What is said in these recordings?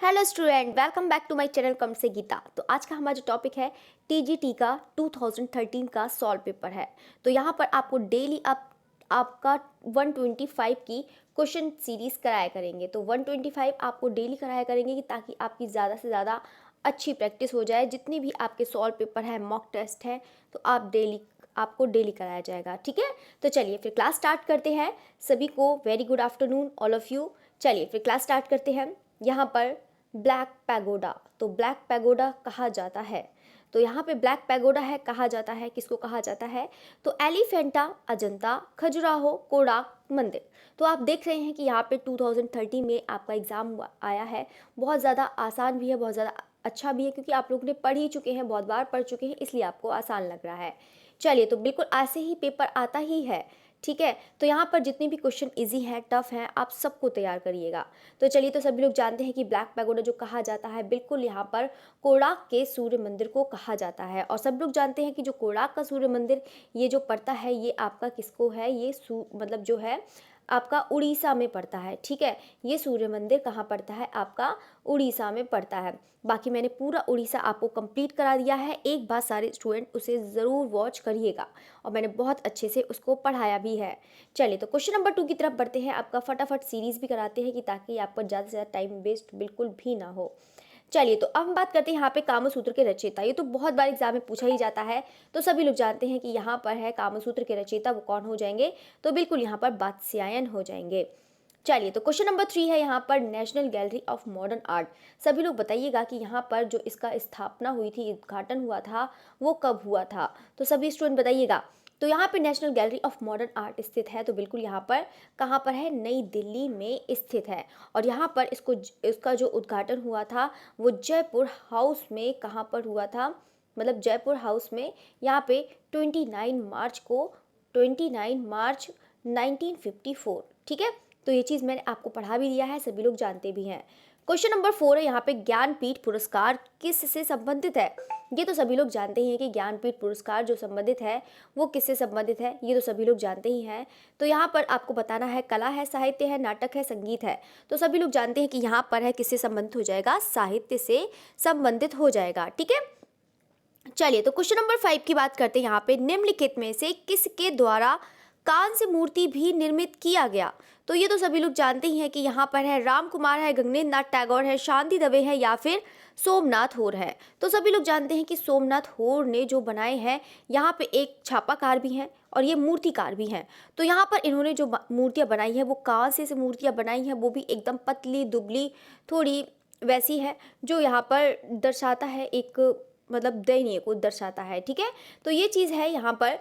Hello student, welcome back to my channel कम से गीता। तो आज का हमारा जो टॉपिक है टीजीटी का 2013 का सॉल्व पेपर है। तो यहाँ पर आपको डेली आपका 125 की क्वेश्चन सीरीज कराया करेंगे। तो 125 आपको डेली कराया करेंगे कि ताकि आपकी ज़्यादा से ज़्यादा अच्छी प्रैक्टिस हो जाए। जितनी भी आपके सॉल्व पेपर है, मॉक टेस्ट हैं, तो आपको डेली कराया जाएगा। ठीक है, तो चलिए फिर क्लास स्टार्ट करते हैं। सभी को very good afternoon all of you. चलिए फिर क्लास स्टार्ट करते हैं। यहाँ पर ब्लैक पैगोडा, तो ब्लैक पैगोडा कहा जाता है। तो यहाँ पे ब्लैक पैगोडा है, कहा जाता है, किसको कहा जाता है? तो एलिफेंटा, अजंता, खजुराहो, कोणार्क मंदिर। तो आप देख रहे हैं कि यहाँ पे 2013 में आपका एग्ज़ाम आया है। बहुत ज़्यादा आसान भी है, बहुत ज़्यादा अच्छा भी है, क्योंकि आप लोग ने पढ़ ही चुके हैं, बहुत बार पढ़ चुके हैं, इसलिए आपको आसान लग रहा है। चलिए, तो बिल्कुल ऐसे ही पेपर आता ही है। ठीक है, तो यहाँ पर जितने भी क्वेश्चन इजी हैं, टफ हैं, आप सबको तैयार करिएगा। तो चलिए, तो सभी लोग जानते हैं कि ब्लैक पैगोडा जो कहा जाता है, बिल्कुल यहाँ पर कोणार्क के सूर्य मंदिर को कहा जाता है। और सब लोग जानते हैं कि जो कोणार्क का सूर्य मंदिर ये जो पड़ता है, ये आपका किसको है? ये मतलब जो है आपका उड़ीसा में पड़ता है। ठीक है, ये सूर्य मंदिर कहाँ पड़ता है? आपका उड़ीसा में पड़ता है। बाकी मैंने पूरा उड़ीसा आपको कंप्लीट करा दिया है। एक बार सारे स्टूडेंट उसे ज़रूर वॉच करिएगा, और मैंने बहुत अच्छे से उसको पढ़ाया भी है। चलिए, तो क्वेश्चन नंबर 2 की तरफ बढ़ते हैं। आपका फटाफट सीरीज़ भी कराते हैं कि ताकि आप पर ज़्यादा से ज़्यादा टाइम वेस्ट बिल्कुल भी ना हो। चलिए, तो अब हम बात करते हैं यहाँ पे कामसूत्र के रचयिता। ये तो बहुत बार एग्जाम में पूछा ही जाता है। तो सभी लोग जानते हैं कि यहाँ पर है कामसूत्र के रचयिता, वो कौन हो जाएंगे? तो बिल्कुल यहाँ पर वात्स्यायन हो जाएंगे। चलिए, तो क्वेश्चन नंबर 3 है यहाँ पर national gallery of modern art. सभी लोग बताइएगा कि यहाँ पर जो इसका स्थापना हुई थी, उद्घाटन हुआ था, वो कब हुआ था? तो सभी स्टूडेंट बताइएगा। तो यहाँ पे national gallery of modern art स्थित है, तो बिल्कुल यहाँ पर कहाँ पर है? नई दिल्ली में स्थित है। और यहाँ पर इसका जो उद्घाटन हुआ था वो जयपुर हाउस में कहाँ पर हुआ था? मतलब जयपुर हाउस में, यहाँ पे 29 मार्च 1954। ठीक है, तो ये चीज़ मैंने आपको पढ़ा भी दिया है, सभी लोग जानते भी हैं। क्वेश्चन नंबर 4 है यहाँ पे ज्ञानपीठ पुरस्कार किससे संबंधित है? ये तो सभी लोग जानते ही हैं कि ज्ञानपीठ पुरस्कार जो संबंधित है वो किससे संबंधित है, ये तो सभी लोग जानते ही हैं। तो यहाँ पर आपको बताना है कला है, साहित्य है, नाटक है, संगीत है। तो सभी लोग जानते हैं कि यहाँ पर है किससे संबंधित हो जाएगा? साहित्य से संबंधित हो जाएगा। ठीक है, चलिए, तो क्वेश्चन नंबर 5 की बात करते हैं। यहाँ पे निम्नलिखित में से किसके द्वारा कांस्य मूर्ति भी निर्मित किया गया? तो ये तो सभी लोग जानते ही हैं कि यहाँ पर है राम कुमार है, गगनेंद्र नाथ टैगोर है, शांति दवे है, या फिर सोमनाथ होर है। तो सभी लोग जानते हैं कि सोमनाथ होर ने जो बनाए हैं, यहाँ पे एक छापाकार भी हैं और ये मूर्तिकार भी हैं। तो यहाँ पर इन्होंने जो मूर्तियाँ बनाई है वो कांस्य से मूर्तियाँ बनाई हैं, वो भी एकदम पतली दुबली, थोड़ी वैसी है, जो यहाँ पर दर्शाता है एक मतलब दैनीय को दर्शाता है। ठीक है, तो ये चीज़ है, यहाँ पर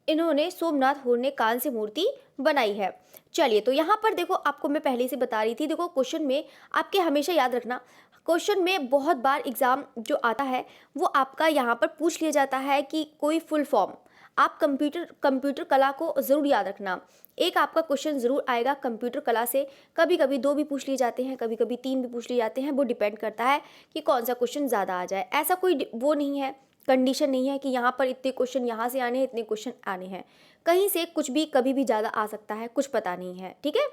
इन्होंने सोमनाथ होर ने कांस्य मूर्ति बनाई है। चलिए, तो यहाँ पर देखो, आपको मैं पहले से बता रही थी, देखो क्वेश्चन में आपके हमेशा याद रखना, क्वेश्चन में बहुत बार एग्जाम जो आता है वो आपका यहाँ पर पूछ लिया जाता है कि कोई फुल फॉर्म। आप कंप्यूटर कला को ज़रूर याद रखना। एक आपका क्वेश्चन ज़रूर आएगा कंप्यूटर कला से। कभी कभी 2 भी पूछ लिए जाते हैं, कभी कभी 3 भी पूछ लिए जाते हैं, वो डिपेंड करता है कि कौन सा क्वेश्चन ज़्यादा आ जाए। ऐसा कोई वो नहीं है, कंडीशन नहीं है कि यहाँ पर इतने क्वेश्चन यहाँ से आने हैं, इतने क्वेश्चन आने हैं। कहीं से कुछ भी कभी भी ज़्यादा आ सकता है, कुछ पता नहीं है। ठीक है,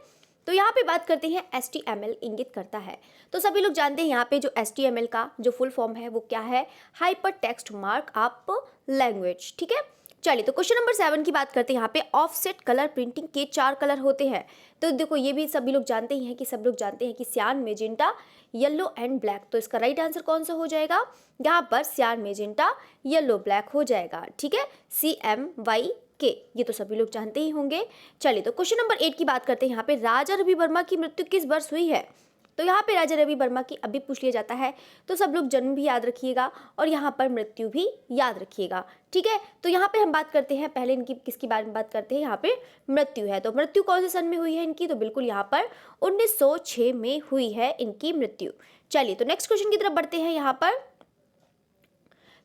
तो यहाँ पे बात करते हैं HTML इंगित करता है। तो सभी लोग जानते हैं यहाँ पे जो HTML का जो फुल फॉर्म है वो क्या है? Hyper text markup language. ठीक है, चलिए, तो क्वेश्चन नंबर 7 की बात करते हैं। यहाँ पे ऑफसेट कलर प्रिंटिंग के 4 कलर होते हैं। तो देखो, ये भी सभी लोग जानते ही हैं कि सब लोग जानते हैं कि सियान, मेजेंटा, येलो एंड ब्लैक। तो इसका राइट आंसर कौन सा हो जाएगा? यहाँ पर सियान, मेजेंटा, येलो, ब्लैक हो जाएगा। ठीक है, CMYK, ये तो सभी लोग जानते ही होंगे। चलिए, तो क्वेश्चन नंबर 8 की बात करते हैं। यहाँ पे राजा रवि वर्मा की मृत्यु किस वर्ष हुई है? तो यहाँ पे राजा रवि वर्मा की अभी पूछ लिया जाता है, तो सब लोग जन्म भी याद रखिएगा और यहाँ पर मृत्यु भी याद रखिएगा। ठीक है, तो यहाँ पे हम बात करते हैं, पहले इनकी किसकी बारे में बात करते हैं? यहाँ पे मृत्यु है, तो मृत्यु कौन से सन में हुई है इनकी? तो बिल्कुल यहाँ पर 1906 में हुई है इनकी मृत्यु। चलिए, तो नेक्स्ट क्वेश्चन की तरफ बढ़ते हैं यहाँ पर।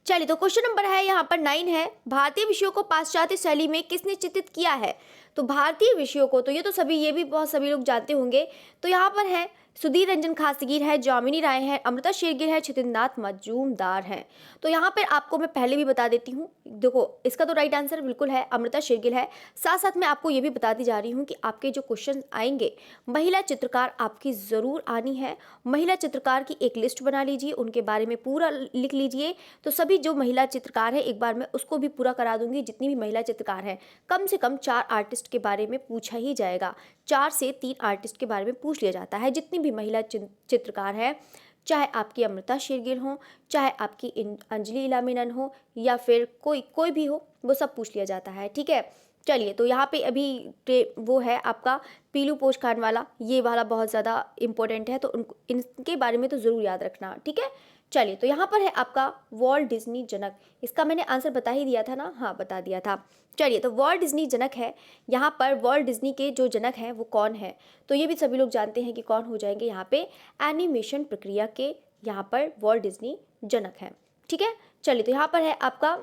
चलिए, तो क्वेश्चन नंबर है यहाँ पर 9 है, भारतीय विषयों को पाश्चात्य शैली में किसने चित्रित किया है? तो भारतीय विषयों को, तो ये तो सभी, ये भी बहुत सभी लोग जानते होंगे। तो यहाँ पर है सुधीर रंजन खासगीर है, जामिनी राय है, अमृता शेरगिल है, छितिंद्रनाथ मजूमदार हैं। तो यहाँ पर आपको मैं पहले भी बता देती हूँ, देखो इसका तो राइट आंसर बिल्कुल है अमृता शेरगिल है। साथ साथ मैं आपको ये भी बताती जा रही हूँ कि आपके जो क्वेश्चन आएंगे, महिला चित्रकार आपकी ज़रूर आनी है। महिला चित्रकार की एक लिस्ट बना लीजिए, उनके बारे में पूरा लिख लीजिए। तो सभी जो महिला चित्रकार है एक बार मैं उसको भी पूरा करा दूंगी, जितनी भी महिला चित्रकार हैं। कम से कम 4 आर्टिस्ट के बारे में पूछा ही जाएगा, 4 से 3 आर्टिस्ट के बारे में पूछ लिया जाता है। जितनी भी महिला चित्रकार है, चाहे आपकी अमृता शेरगिल हो, चाहे आपकी अंजलि इला मेनन हो, या फिर कोई भी हो, वो सब पूछ लिया जाता है। ठीक है, चलिए तो यहाँ पे अभी वो है आपका पीलू पोष खान वाला, ये वाला बहुत ज़्यादा इंपॉर्टेंट है, तो उनको इनके बारे में तो ज़रूर याद रखना। ठीक है, चलिए तो यहाँ पर है आपका वॉल्ट डिज्नी जनक। इसका मैंने आंसर बता ही दिया था ना, हाँ बता दिया था। चलिए तो वॉल्ट डिज्नी जनक है, यहाँ पर वॉल्ट डिज्नी के जो जनक हैं वो कौन है, तो ये भी सभी लोग जानते हैं कि कौन हो जाएंगे यहाँ पे एनिमेशन प्रक्रिया के यहाँ पर वॉल्ट डिज्नी जनक हैं। ठीक है, चलिए तो यहाँ पर है आपका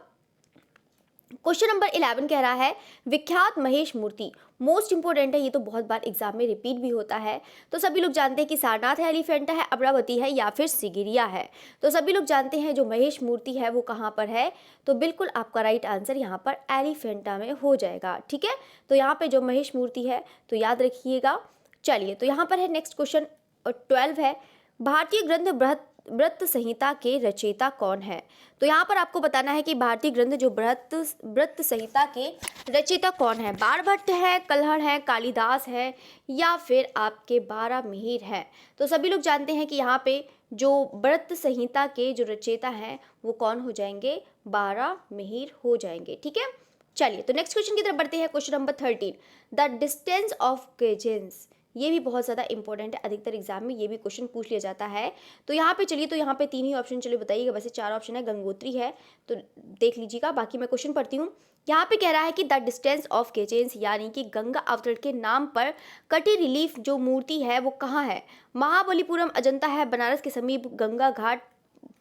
क्वेश्चन नंबर 11 कह रहा है विख्यात महेश मूर्ति, मोस्ट इंपोर्टेंट है, ये तो बहुत बार एग्जाम में रिपीट भी होता है। तो सभी लोग जानते हैं कि सारनाथ है, एलिफेंटा है, अमरावती है, या फिर सिगिरिया है। तो सभी लोग जानते हैं जो महेश मूर्ति है वो कहाँ पर है, तो बिल्कुल आपका राइट आंसर यहाँ पर एलिफेंटा में हो जाएगा। ठीक है, तो यहाँ पे जो महेश मूर्ति है तो याद रखिएगा। चलिए तो यहाँ पर है नेक्स्ट क्वेश्चन 12 है, भारतीय ग्रंथ व्रत संहिता के रचयिता कौन है। तो यहाँ पर आपको बताना है कि भारतीय ग्रंथ जो व्रत संहिता के रचयिता कौन है। बाणभट्ट है, कल्हड़ है, कालिदास है, या फिर आपके बारामिहिर है। तो सभी लोग जानते हैं कि यहाँ पे जो व्रत संहिता के जो रचयिता हैं वो कौन हो जाएंगे, बारामिहिर हो जाएंगे। ठीक है, चलिए तो नेक्स्ट क्वेश्चन की तरफ बढ़ते हैं। Question number 13, the distance of gauges, ये भी बहुत ज़्यादा इंपॉर्टेंट है, अधिकतर एग्जाम में ये भी क्वेश्चन पूछ लिया जाता है। तो यहाँ पे चलिए, तो यहाँ पे 3 ही ऑप्शन चलिए बताइएगा, वैसे 4 ऑप्शन है, गंगोत्री है, तो देख लीजिएगा। बाकी मैं क्वेश्चन पढ़ती हूँ। यहाँ पे कह रहा है कि द डिस्टेंस ऑफ गेजेंस, यानी कि गंगा अवतरण के नाम पर कटी रिलीफ जो मूर्ति है वो कहाँ है। महाबलीपुरम अजंता है, बनारस के समीप गंगा घाट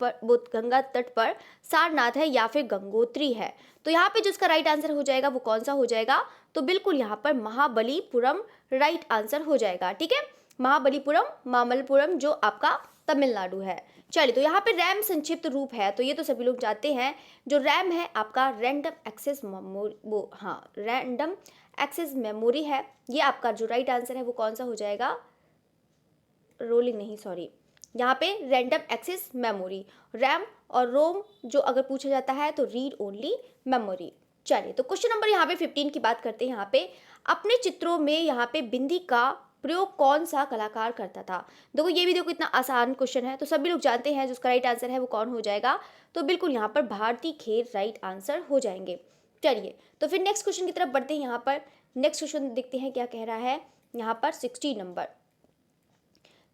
पर, वो गंगा तट पर सारनाथ है, या फिर गंगोत्री है। तो यहाँ पे जो इसका राइट आंसर हो जाएगा वो कौन सा हो जाएगा, तो बिल्कुल यहाँ पर महाबलीपुरम राइट आंसर हो जाएगा। ठीक है, महाबलीपुरम, मामल्लपुरम जो आपका तमिलनाडु है। चलिए तो यहाँ पे रैम संक्षिप्त रूप है, तो ये तो सभी लोग जानते हैं, जो रैम है आपका रैंडम एक्सेस मेमोरी, वो हाँ रैंडम एक्सेस मेमोरी है। ये आपका जो राइट आंसर है वो कौन सा हो जाएगा, रोलिंग नहीं सॉरी, यहाँ पे रैंडम एक्सेस मेमोरी, रैम और रोम जो अगर पूछा जाता है तो रीड ओनली मेमोरी। चलिए तो क्वेश्चन नंबर यहाँ पे 15 की बात करते हैं। यहाँ पे अपने चित्रों में यहाँ पे बिंदी का प्रयोग कौन सा कलाकार करता था। देखो ये भी देखो इतना आसान क्वेश्चन है, तो सभी लोग जानते हैं जो उसका राइट आंसर है वो कौन हो जाएगा, तो बिल्कुल यहाँ पर भारती खेर राइट आंसर हो जाएंगे। चलिए तो फिर नेक्स्ट क्वेश्चन की तरफ बढ़ते हैं। यहाँ पर नेक्स्ट क्वेश्चन देखते हैं क्या कह रहा है। यहाँ पर 16 नंबर,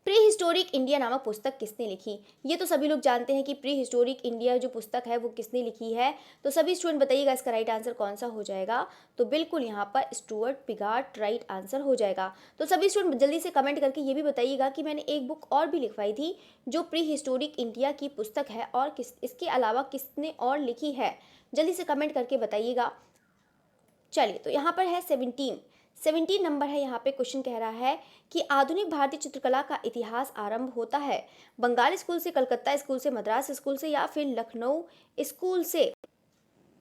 प्री हिस्टोरिक इंडिया नामक पुस्तक किसने लिखी। ये तो सभी लोग जानते हैं कि प्री हिस्टोरिक इंडिया जो पुस्तक है वो किसने लिखी है, तो सभी स्टूडेंट बताइएगा इसका राइट आंसर कौन सा हो जाएगा, तो बिल्कुल यहाँ पर स्टुअर्ट पिगार्ट राइट आंसर हो जाएगा। तो सभी स्टूडेंट जल्दी से कमेंट करके ये भी बताइएगा कि मैंने एक बुक और भी लिखवाई थी जो प्री हिस्टोरिक इंडिया की पुस्तक है, और इसके अलावा किसने और लिखी है, जल्दी से कमेंट करके बताइएगा। चलिए तो यहाँ पर है 17 नंबर है। यहाँ पे क्वेश्चन कह रहा है कि आधुनिक भारतीय चित्रकला का इतिहास आरंभ होता है बंगाल स्कूल से, कलकत्ता स्कूल से, मद्रास स्कूल से, या फिर लखनऊ स्कूल से।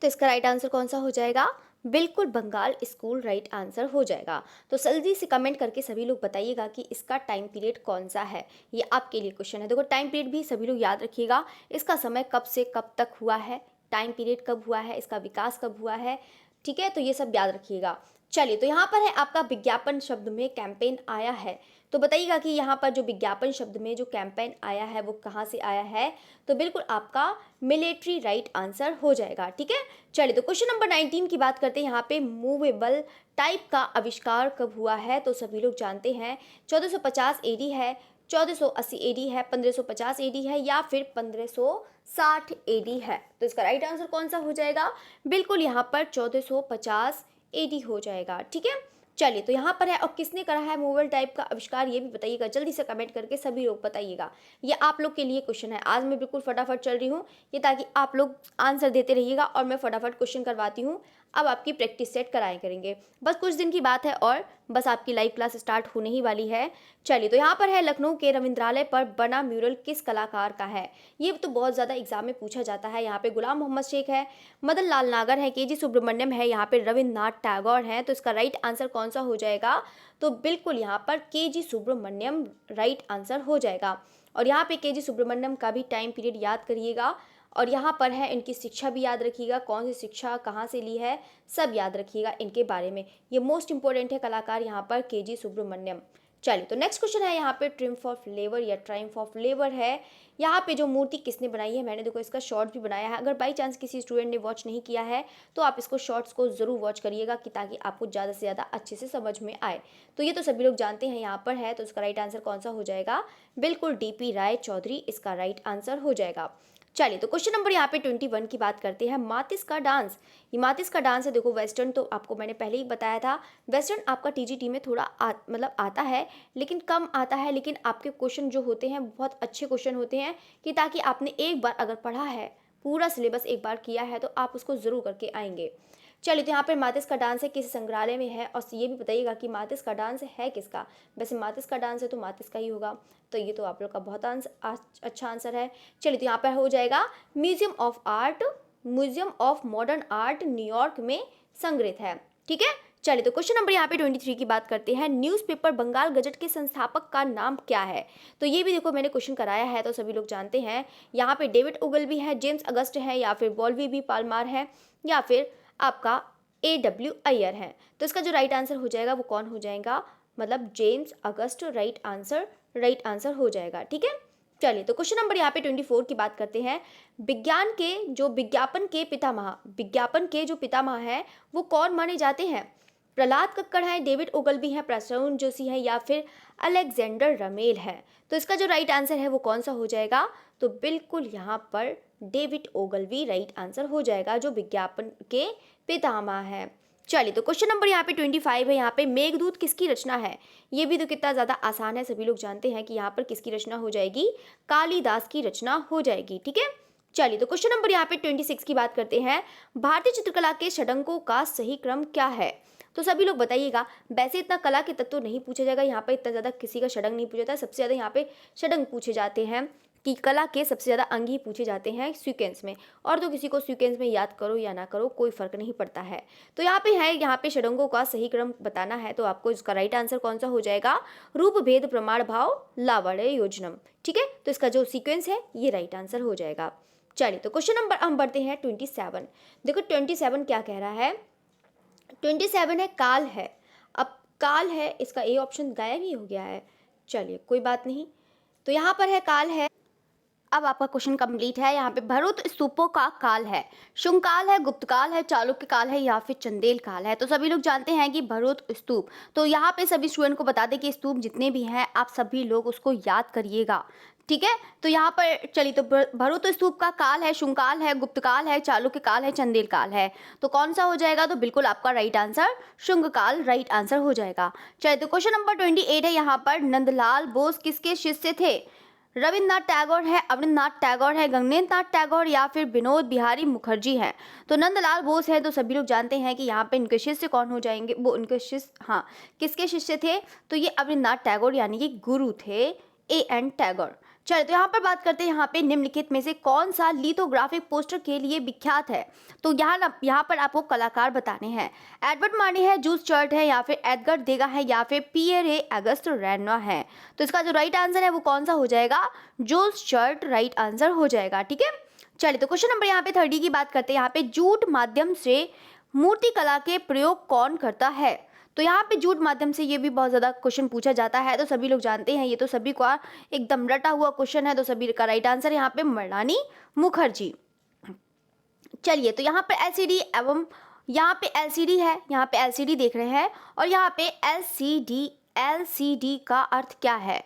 तो इसका राइट आंसर कौन सा हो जाएगा, बिल्कुल बंगाल स्कूल राइट आंसर हो जाएगा। तो जल्दी से कमेंट करके सभी लोग बताइएगा कि इसका टाइम पीरियड कौन सा है, ये आपके लिए क्वेश्चन है। देखो टाइम पीरियड भी सभी लोग याद रखिएगा, इसका समय कब से कब तक हुआ है, टाइम पीरियड कब हुआ है, इसका विकास कब हुआ है। ठीक है, तो ये सब याद रखिएगा। चलिए तो यहाँ पर है आपका विज्ञापन शब्द में कैंपेन आया है, तो बताइएगा कि यहाँ पर जो विज्ञापन शब्द में जो कैंपेन आया है वो कहाँ से आया है, तो बिल्कुल आपका मिलिट्री राइट आंसर हो जाएगा। ठीक है, चलिए तो क्वेश्चन नंबर 19 की बात करते हैं। यहाँ पे मूवेबल टाइप का आविष्कार कब हुआ है, तो सभी लोग जानते हैं 1450 AD है, 1480 AD है, 1550 AD है, या फिर 1560 AD है। तो इसका राइट आंसर कौन सा हो जाएगा, बिल्कुल यहाँ पर 1450 AD हो जाएगा। ठीक है, चलिए तो यहाँ पर है, और किसने करा है मूवेबल टाइप का आविष्कार, ये भी बताइएगा, जल्दी से कमेंट करके सभी लोग बताइएगा। ये आप लोग के लिए क्वेश्चन है, आज मैं बिल्कुल फटाफट चल रही हूँ ये, ताकि आप लोग आंसर देते रहिएगा और मैं फटाफट क्वेश्चन करवाती हूँ अब आपकी प्रैक्टिस सेट कराएं करेंगे। बस कुछ दिन की बात है और बस आपकी लाइव क्लास स्टार्ट होने ही वाली है। चलिए, तो यहाँ पर है लखनऊ के रविंद्रालय पर बना म्यूरल किस कलाकार का है। ये तो बहुत ज़्यादा एग्जाम में पूछा जाता है। यहाँ पे गुलाम मोहम्मद शेख है, मदन लाल नागर है, के जी सुब्रमण्यम है, यहाँ पे रविन्द्रनाथ टैगोर है। तो इसका राइट आंसर कौन सा हो जाएगा? तो बिल्कुल यहाँ पर के जी सुब्रमण्यम राइट आंसर हो जाएगा। और यहाँ पे के जी सुब्रमण्यम का भी टाइम पीरियड याद करिएगा और यहाँ पर है इनकी शिक्षा भी याद रखिएगा, कौन सी शिक्षा कहाँ से ली है सब याद रखिएगा इनके बारे में। ये मोस्ट इंपॉर्टेंट है कलाकार यहाँ पर के जी सुब्रमण्यम। चलिए, तो नेक्स्ट क्वेश्चन है यहाँ पे ट्रिम्फ ऑफ लेबर या ट्रायम्फ ऑफ लेबर है। यहाँ पे जो मूर्ति किसने बनाई है, मैंने देखो इसका शॉर्ट भी बनाया है। अगर बाई चांस किसी स्टूडेंट ने वॉच नहीं किया है तो आप इसको शॉर्ट्स को ज़रूर वॉच करिएगा कि ताकि आपको ज़्यादा से ज़्यादा अच्छे से समझ में आए। तो ये तो सभी लोग जानते हैं यहाँ पर है, तो इसका राइट आंसर कौन सा हो जाएगा? बिल्कुल DP राय चौधरी इसका राइट आंसर हो जाएगा। चलिए, तो क्वेश्चन नंबर यहाँ पे 21 की बात करते हैं। मातिस का डांस, ये मातिस का डांस है। देखो वेस्टर्न तो आपको मैंने पहले ही बताया था, वेस्टर्न आपका TGT में थोड़ा मतलब आता है लेकिन कम आता है, लेकिन आपके क्वेश्चन जो होते हैं बहुत अच्छे क्वेश्चन होते हैं कि ताकि आपने एक बार अगर पढ़ा है, पूरा सिलेबस एक बार किया है तो आप उसको ज़रूर करके आएंगे। चलिए, तो यहाँ पर मातिस का डांस है किस संग्रहालय में है, और ये भी बताइएगा कि मातिस का डांस है किसका। वैसे मातिस का डांस है तो मातिस का ही होगा, तो ये तो आप लोग का बहुत अच्छा आंसर है। चलिए, तो यहाँ पर हो जाएगा museum of modern art New York में संग्रहित है। ठीक है। चलिए, तो क्वेश्चन नंबर यहाँ पे 23 की बात करते हैं। न्यूज़पेपर बंगाल गजट के संस्थापक का नाम क्या है? तो ये भी देखो मैंने क्वेश्चन कराया है तो सभी लोग जानते हैं। यहाँ पे डेविड ओगलबी है, जेम्स अगस्ट है, या फिर बॉल्वी बी पालमार है, या फिर आपका AW अय्यर है। तो इसका जो राइट आंसर हो जाएगा वो कौन हो जाएगा? मतलब जेम्स अगस्ट राइट आंसर हो जाएगा। ठीक है। चलिए, तो क्वेश्चन नंबर यहाँ पे 24 की बात करते हैं। विज्ञान के जो विज्ञापन के जो पितामह हैं वो कौन माने जाते हैं? प्रहलाद कक्कड़ है, डेविड ओगलबी है, प्रसून जोशी है, या फिर अलेक्जेंडर रमेल है। तो इसका जो राइट आंसर है वो कौन सा हो जाएगा? तो बिल्कुल यहाँ पर डेविड ओगलबी राइट आंसर हो जाएगा, जो विज्ञापन के पितामह है। चलिए, तो क्वेश्चन नंबर यहाँ पे 25 है। यहाँ पे मेघदूत किसकी रचना है? ये भी तो कितना ज़्यादा आसान है, सभी लोग जानते हैं कि यहाँ पर किसकी रचना हो जाएगी? कालिदास की रचना हो जाएगी। ठीक है। चलिए, तो क्वेश्चन नंबर यहाँ पे 26 की बात करते हैं। भारतीय चित्रकला के षडंगों का सही क्रम क्या है? तो सभी लोग बताइएगा। वैसे इतना कला के तत्व नहीं पूछा जाएगा यहाँ पे, इतना ज़्यादा किसी का षडंग नहीं पूछा जाता। सबसे ज़्यादा यहाँ पे षडंग पूछे जाते हैं कि कला के सबसे ज़्यादा अंग ही पूछे जाते हैं सीक्वेंस में, और तो किसी को सीक्वेंस में याद करो या ना करो कोई फर्क नहीं पड़ता है। तो यहाँ पे है, यहाँ पे षडंगों का सही क्रम बताना है, तो आपको इसका राइट आंसर कौन सा हो जाएगा? रूप भेद प्रमाण भाव लावण्य योजनम। ठीक है। तो इसका जो सीक्वेंस है ये राइट आंसर हो जाएगा। चलिए, तो क्वेश्चन नंबर हम बढ़ते हैं 27। देखो 27 क्या कह रहा है? 27 है काल है। अब काल है, इसका A ऑप्शन गायब ही हो गया है। चलिए, कोई बात नहीं। तो यहाँ पर है काल है। अब आपका क्वेश्चन कंप्लीट है। यहाँ पे भरूच स्तूपों का काल है, शुंग काल है, गुप्त काल है, चालुक्य काल है, या फिर चंदेल काल है। तो सभी लोग जानते हैं कि भरूच स्तूप। तो यहाँ पे सभी स्टूडेंट को बता दें कि स्तूप जितने भी हैं आप सभी लोग उसको याद करिएगा। ठीक है। तो यहाँ पर चलिए, तो भरूच स्तूप का काल है, शुंग काल है, गुप्त काल है, चालुक्य काल है, चंदेल काल है। तो कौन सा हो जाएगा? तो बिल्कुल आपका राइट आंसर शुंग काल राइट आंसर हो जाएगा। चलिए, तो क्वेश्चन नंबर 28 है। यहाँ पर नंदलाल बोस किसके शिष्य थे? रविन्द्रनाथ टैगोर है, अवनींद्रनाथ टैगोर है, गगनेंद्रनाथ टैगोर, या फिर विनोद बिहारी मुखर्जी हैं। तो नंदलाल बोस है, तो सभी लोग जानते हैं कि यहाँ पे इनके शिष्य कौन हो जाएंगे? वो उनके शिष्य, हाँ, किसके शिष्य थे? तो ये अवनींद्रनाथ टैगोर यानी कि गुरु थे AN टैगोर। चलिए, तो यहाँ पर बात करते हैं। यहाँ पे निम्नलिखित में से कौन सा लिथोग्राफिक पोस्टर के लिए विख्यात है? तो यहाँ पर आपको कलाकार बताने हैं। एडवर्ड मानी है, जूस चार्ट है, या फिर एडगर देगा है, या फिर पियरे अगस्त रैना है। तो इसका जो राइट आंसर है वो कौन सा हो जाएगा? जूस चार्ट राइट आंसर हो जाएगा। ठीक है। चलिए, तो क्वेश्चन नंबर यहाँ पे 30 की बात करते हैं। यहाँ पे जूट माध्यम से मूर्ति कला के प्रयोग कौन करता है? तो यहाँ पे जूट माध्यम से ये भी बहुत ज़्यादा क्वेश्चन पूछा जाता है, तो सभी लोग जानते हैं, ये तो सभी को एकदम रटा हुआ क्वेश्चन है। तो सभी का राइट आंसर यहाँ पे मृणाली मुखर्जी। चलिए, तो यहाँ पे LCD एवं यहाँ पे LCD है, यहाँ पे LCD देख रहे हैं, और यहाँ पे LCD का अर्थ क्या है?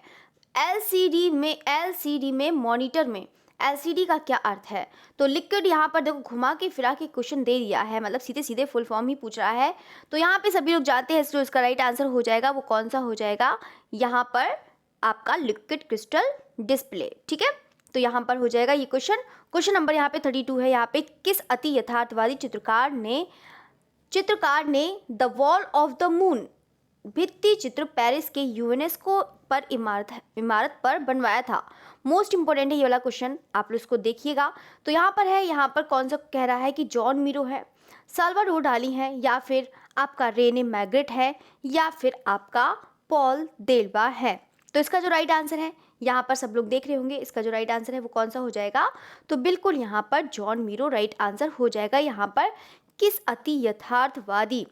LCD में मॉनिटर में LCD का क्या अर्थ है? तो लिक्विड, यहाँ पर देखो घुमा के फिरा के क्वेश्चन दे दिया है, मतलब सीधे सीधे फुल फॉर्म ही पूछ रहा है। तो यहाँ पे सभी लोग जानते हैं, इसलिए इसका राइट आंसर हो जाएगा वो कौन सा हो जाएगा? यहाँ पर आपका लिक्विड क्रिस्टल डिस्प्ले। ठीक है। तो यहाँ पर हो जाएगा ये क्वेश्चन। क्वेश्चन नंबर यहाँ पे 32 है। यहाँ पे किस अति यथार्थवादी चित्रकार ने चित्रकार ने the wall of the moon भित्ति चित्र पेरिस के यूनेस्को पर इमारत पर बनवाया था। मोस्ट इंपॉर्टेंट है ये वाला क्वेश्चन, आप लोग इसको देखिएगा। तो यहाँ पर है, यहाँ पर कौन सा कह रहा है कि जॉन मीरो है, साल्वाडोर डाली है, या फिर आपका रेने मैग्रिट है, या फिर आपका पॉल देल्बा है। तो इसका जो राइट आंसर है, यहाँ पर सब लोग देख रहे होंगे, इसका जो राइट आंसर है वो कौन सा हो जाएगा। तो बिल्कुल यहाँ पर जॉन मीरो राइट आंसर हो जाएगा। यहाँ पर किस अति यथार्थवादी,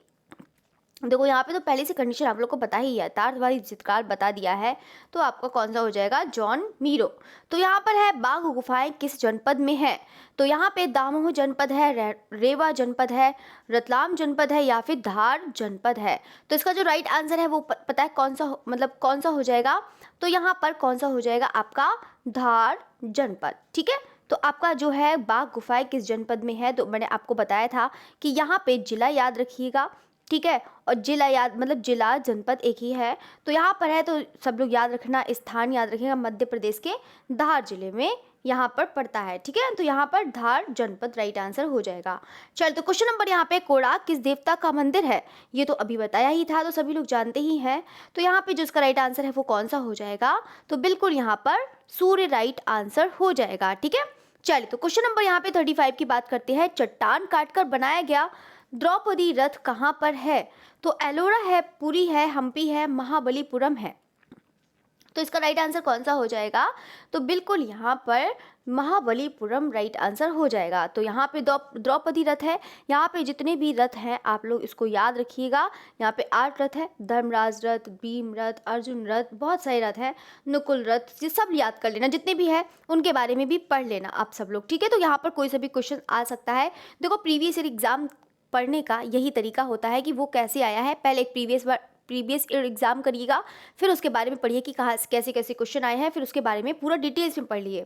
देखो यहाँ पे तो पहले से कंडीशन आप लोग को पता ही है, यथार्थवादी चित्रकार बता दिया है, तो आपका कौन सा हो जाएगा, जॉन मीरो। तो यहाँ पर है बाघ गुफाएं किस जनपद में है। तो यहाँ पे दामोह जनपद है, रेवा जनपद है, रतलाम जनपद है, या फिर धार जनपद है। तो इसका जो राइट आंसर है वो पता है कौन सा मतलब कौन सा हो जाएगा। तो यहाँ पर कौन सा हो जाएगा आपका, धार जनपद। ठीक है, तो आपका जो है बाघ गुफाएं किस जनपद में है, तो मैंने आपको बताया था कि यहाँ पे जिला याद रखिएगा। ठीक है, और जिला याद मतलब जिला जनपद एक ही है। तो यहाँ पर है, तो सब लोग याद रखना, स्थान याद रखिएगा, मध्य प्रदेश के धार जिले में यहाँ पर पड़ता है। ठीक है, तो यहाँ पर धार जनपद राइट आंसर हो जाएगा। चल, तो क्वेश्चन नंबर यहाँ पे, कोणार्क किस देवता का मंदिर है। ये तो अभी बताया ही था, तो सभी लोग जानते ही हैं। तो यहाँ पे जो इसका राइट आंसर है वो कौन सा हो जाएगा, तो बिल्कुल यहाँ पर सूर्य राइट आंसर हो जाएगा। ठीक है, चलिए, तो क्वेश्चन नंबर यहाँ पे 35 की बात करते हैं। चट्टान काटकर बनाया गया द्रौपदी रथ कहाँ पर है। तो एलोरा है, पुरी है, हम्पी है, महाबलीपुरम है। तो इसका राइट आंसर कौन सा हो जाएगा, तो बिल्कुल यहाँ पर महाबलीपुरम राइट आंसर हो जाएगा। तो यहाँ पे द्रौपदी रथ है। यहाँ पे जितने भी रथ हैं आप लोग इसको याद रखिएगा। यहाँ पे 8 रथ है, धर्मराज रथ, भीम रथ, अर्जुन रथ, बहुत सारे रथ हैं, नकुल रथ, ये सब याद कर लेना, जितने भी है उनके बारे में भी पढ़ लेना आप सब लोग। ठीक है, तो यहाँ पर कोई सा भी क्वेश्चन आ सकता है। देखो, प्रीवियस ईयर एग्जाम पढ़ने का यही तरीका होता है कि वो कैसे आया है, पहले एक प्रीवियस ईयर एग्जाम करिएगा, फिर उसके बारे में पढ़िए कि कहाँ कैसे कैसे क्वेश्चन आए हैं, फिर उसके बारे में पूरा डिटेल्स में पढ़ लिए।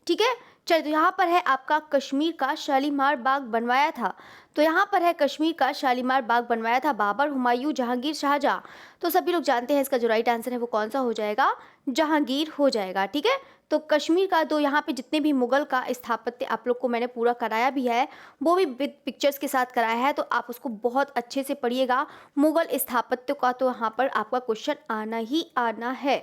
ठीक है, चलिए, तो यहाँ पर है आपका कश्मीर का शालीमार बाग बनवाया था। तो यहाँ पर है कश्मीर का शालीमार बाग बनवाया था बाबर, हुमायूं, जहांगीर, शाहजहां। तो सभी लोग जानते हैं इसका जो राइट आंसर है वो कौन सा हो जाएगा, जहांगीर हो जाएगा। ठीक है, तो कश्मीर का, तो यहाँ पे जितने भी मुगल का स्थापत्य आप लोग को मैंने पूरा कराया भी है, वो भी विद पिक्चर्स के साथ कराया है, तो आप उसको बहुत अच्छे से पढ़िएगा। मुगल स्थापत्य का तो यहाँ पर आपका क्वेश्चन आना ही आना है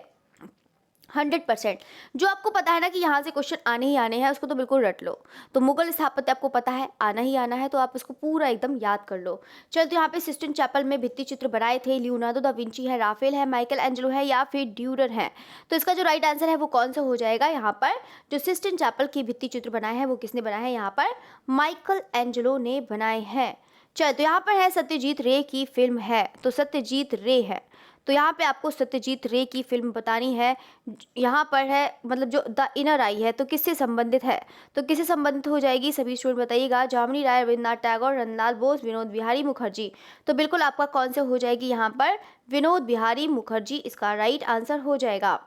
100%। जो आपको पता है ना कि यहाँ से क्वेश्चन आने ही आने हैं, उसको तो बिल्कुल रट लो। तो मुगल स्थापत्य आपको पता है आना ही आना है, तो आप उसको पूरा एकदम याद कर लो। चलो, तो यहाँ पे सिस्टिन चैपल में भित्ति चित्र बनाए थे लियोनार्डो दा विंची है, राफेल है, माइकल एंजेलो है, या फिर ड्यूरर है। तो इसका जो राइट आंसर है वो कौन सा हो जाएगा। यहाँ पर जो सिस्टिन चैपल की भित्ति चित्र बनाए हैं वो किसने बनाए हैं, यहाँ पर माइकल एंजेलो ने बनाए हैं। चलो, तो यहाँ पर है सत्यजीत रे की फिल्म है। तो सत्यजीत रे है, तो यहाँ पे आपको सत्यजीत रे की फिल्म बतानी है। यहाँ पर है मतलब जो द इनर आई है, तो किससे संबंधित है, तो किससे संबंधित हो जाएगी, सभी स्टूडेंट बताइएगा। जामिनी राय, रविन्द्रनाथ टैगोर, नंदलाल बोस, विनोद बिहारी मुखर्जी। तो बिल्कुल आपका कौन से हो जाएगी, यहाँ पर विनोद बिहारी मुखर्जी इसका राइट आंसर हो जाएगा।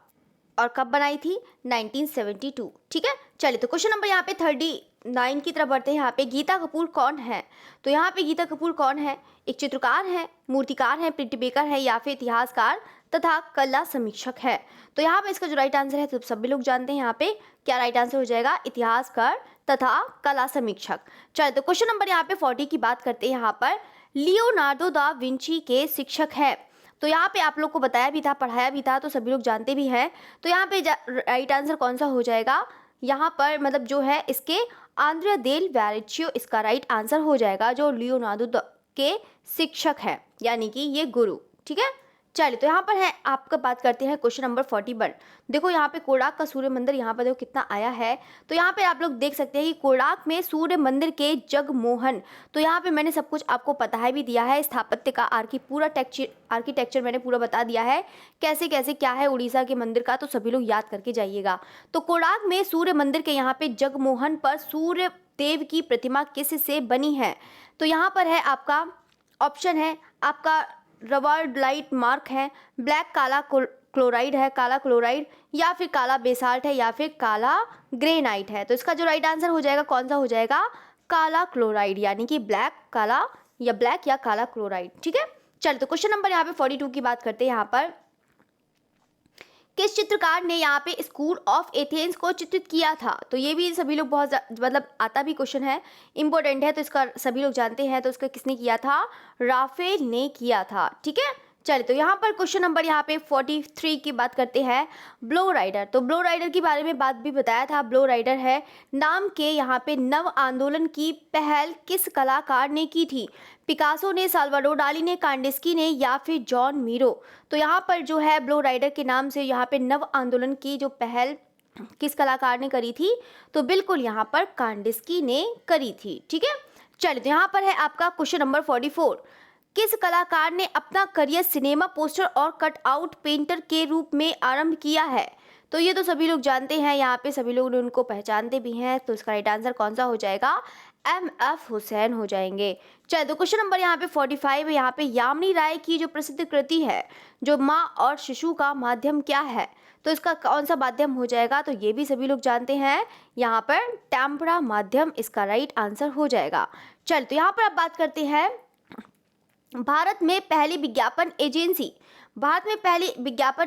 और कब बनाई थी, 1972। ठीक है, चलिए, तो क्वेश्चन नंबर यहाँ पे 39 की तरफ बढ़ते हैं। यहाँ पे गीता कपूर कौन है। तो यहाँ पे गीता कपूर कौन है, एक चित्रकार है, मूर्तिकार है, प्रिंट मेकर है, या फिर इतिहासकार तथा कला समीक्षक है। तो यहाँ पे इसका जो राइट आंसर है, तो सभी लोग जानते हैं यहाँ पे क्या राइट आंसर हो जाएगा, इतिहासकार तथा कला समीक्षक। चलिए, तो क्वेश्चन नंबर यहाँ पे 40 की बात करते हैं। यहाँ पर लियोनार्डो दा विंची के शिक्षक है। तो यहाँ पे आप लोग को बताया भी था, पढ़ाया भी था, तो सभी लोग जानते भी हैं। तो यहाँ पे राइट आंसर कौन सा हो जाएगा, यहाँ पर मतलब जो है इसके आंद्रे देल वैरिचियो इसका राइट आंसर हो जाएगा, जो लियोनार्डो के शिक्षक है, यानी कि ये गुरु। ठीक है, चलिए, तो यहाँ पर है आपका बात करते हैं क्वेश्चन नंबर 41। देखो, यहाँ पे कोणार्क का सूर्य मंदिर यहाँ पर देखो कितना आया है। तो यहाँ पे आप लोग देख सकते हैं कि कोणार्क में सूर्य मंदिर के जगमोहन। तो यहाँ पे मैंने सब कुछ आपको पता है भी दिया है, स्थापत्य का पूरा आर्किटेक्चर मैंने पूरा बता दिया है, कैसे कैसे क्या है उड़ीसा के मंदिर का, तो सभी लोग याद करके जाइएगा। तो कोणार्क में सूर्य मंदिर के यहाँ पे जगमोहन पर सूर्य देव की प्रतिमा किस से बनी है। तो यहाँ पर है आपका ऑप्शन है आपका रवर्ड लाइट मार्क है, ब्लैक काला क्लोराइड है, काला क्लोराइड, या फिर काला बेसाल्ट है, या फिर काला ग्रेनाइट है। तो इसका जो राइट आंसर हो जाएगा कौन सा हो जाएगा, काला क्लोराइड, यानी कि ब्लैक काला या ब्लैक या काला क्लोराइड। ठीक है, चलो, तो क्वेश्चन नंबर यहाँ पे 42 की बात करते हैं। यहाँ पर किस चित्रकार ने यहाँ पे स्कूल ऑफ एथेंस को चित्रित किया था? तो ये भी सभी लोग बहुत मतलब आता भी क्वेश्चन है, इंपॉर्टेंट है, तो इसका सभी लोग जानते हैं। तो इसका किसने किया था? राफेल ने किया था। ठीक है, चलिए तो यहाँ पर क्वेश्चन नंबर यहाँ पे 43 की बात करते हैं। ब्लो राइडर, तो ब्लो राइडर के बारे में बात भी बताया था। ब्लो राइडर है नाम के यहाँ पे नव आंदोलन की पहल किस कलाकार ने की थी? पिकासो ने, साल्वाडोर डाली ने, कांडिस्की ने या फिर जॉन मीरो? तो यहाँ पर जो है ब्लो राइडर के नाम से यहाँ पे नव आंदोलन की जो पहल किस कलाकार ने करी थी? तो बिल्कुल यहाँ पर कांडिस्की ने करी थी। ठीक है, चलिए तो यहाँ पर है आपका क्वेश्चन नंबर 44। किस कलाकार ने अपना करियर सिनेमा पोस्टर और कटआउट पेंटर के रूप में आरंभ किया है? तो ये तो सभी लोग जानते हैं, यहाँ पे सभी लोग उनको पहचानते भी हैं। तो इसका राइट आंसर कौन सा हो जाएगा? एम.एफ. हुसैन हो जाएंगे। चलिए तो क्वेश्चन नंबर यहाँ पे 45 है। यहाँ पे यामिनी राय की जो प्रसिद्ध कृति है जो माँ और शिशु का माध्यम क्या है? तो इसका कौन सा माध्यम हो जाएगा? तो ये भी सभी लोग जानते हैं, यहाँ पर टेम्परा माध्यम इसका राइट आंसर हो जाएगा। चलिए तो यहाँ पर अब बात करते हैं भारत में पहली विज्ञापन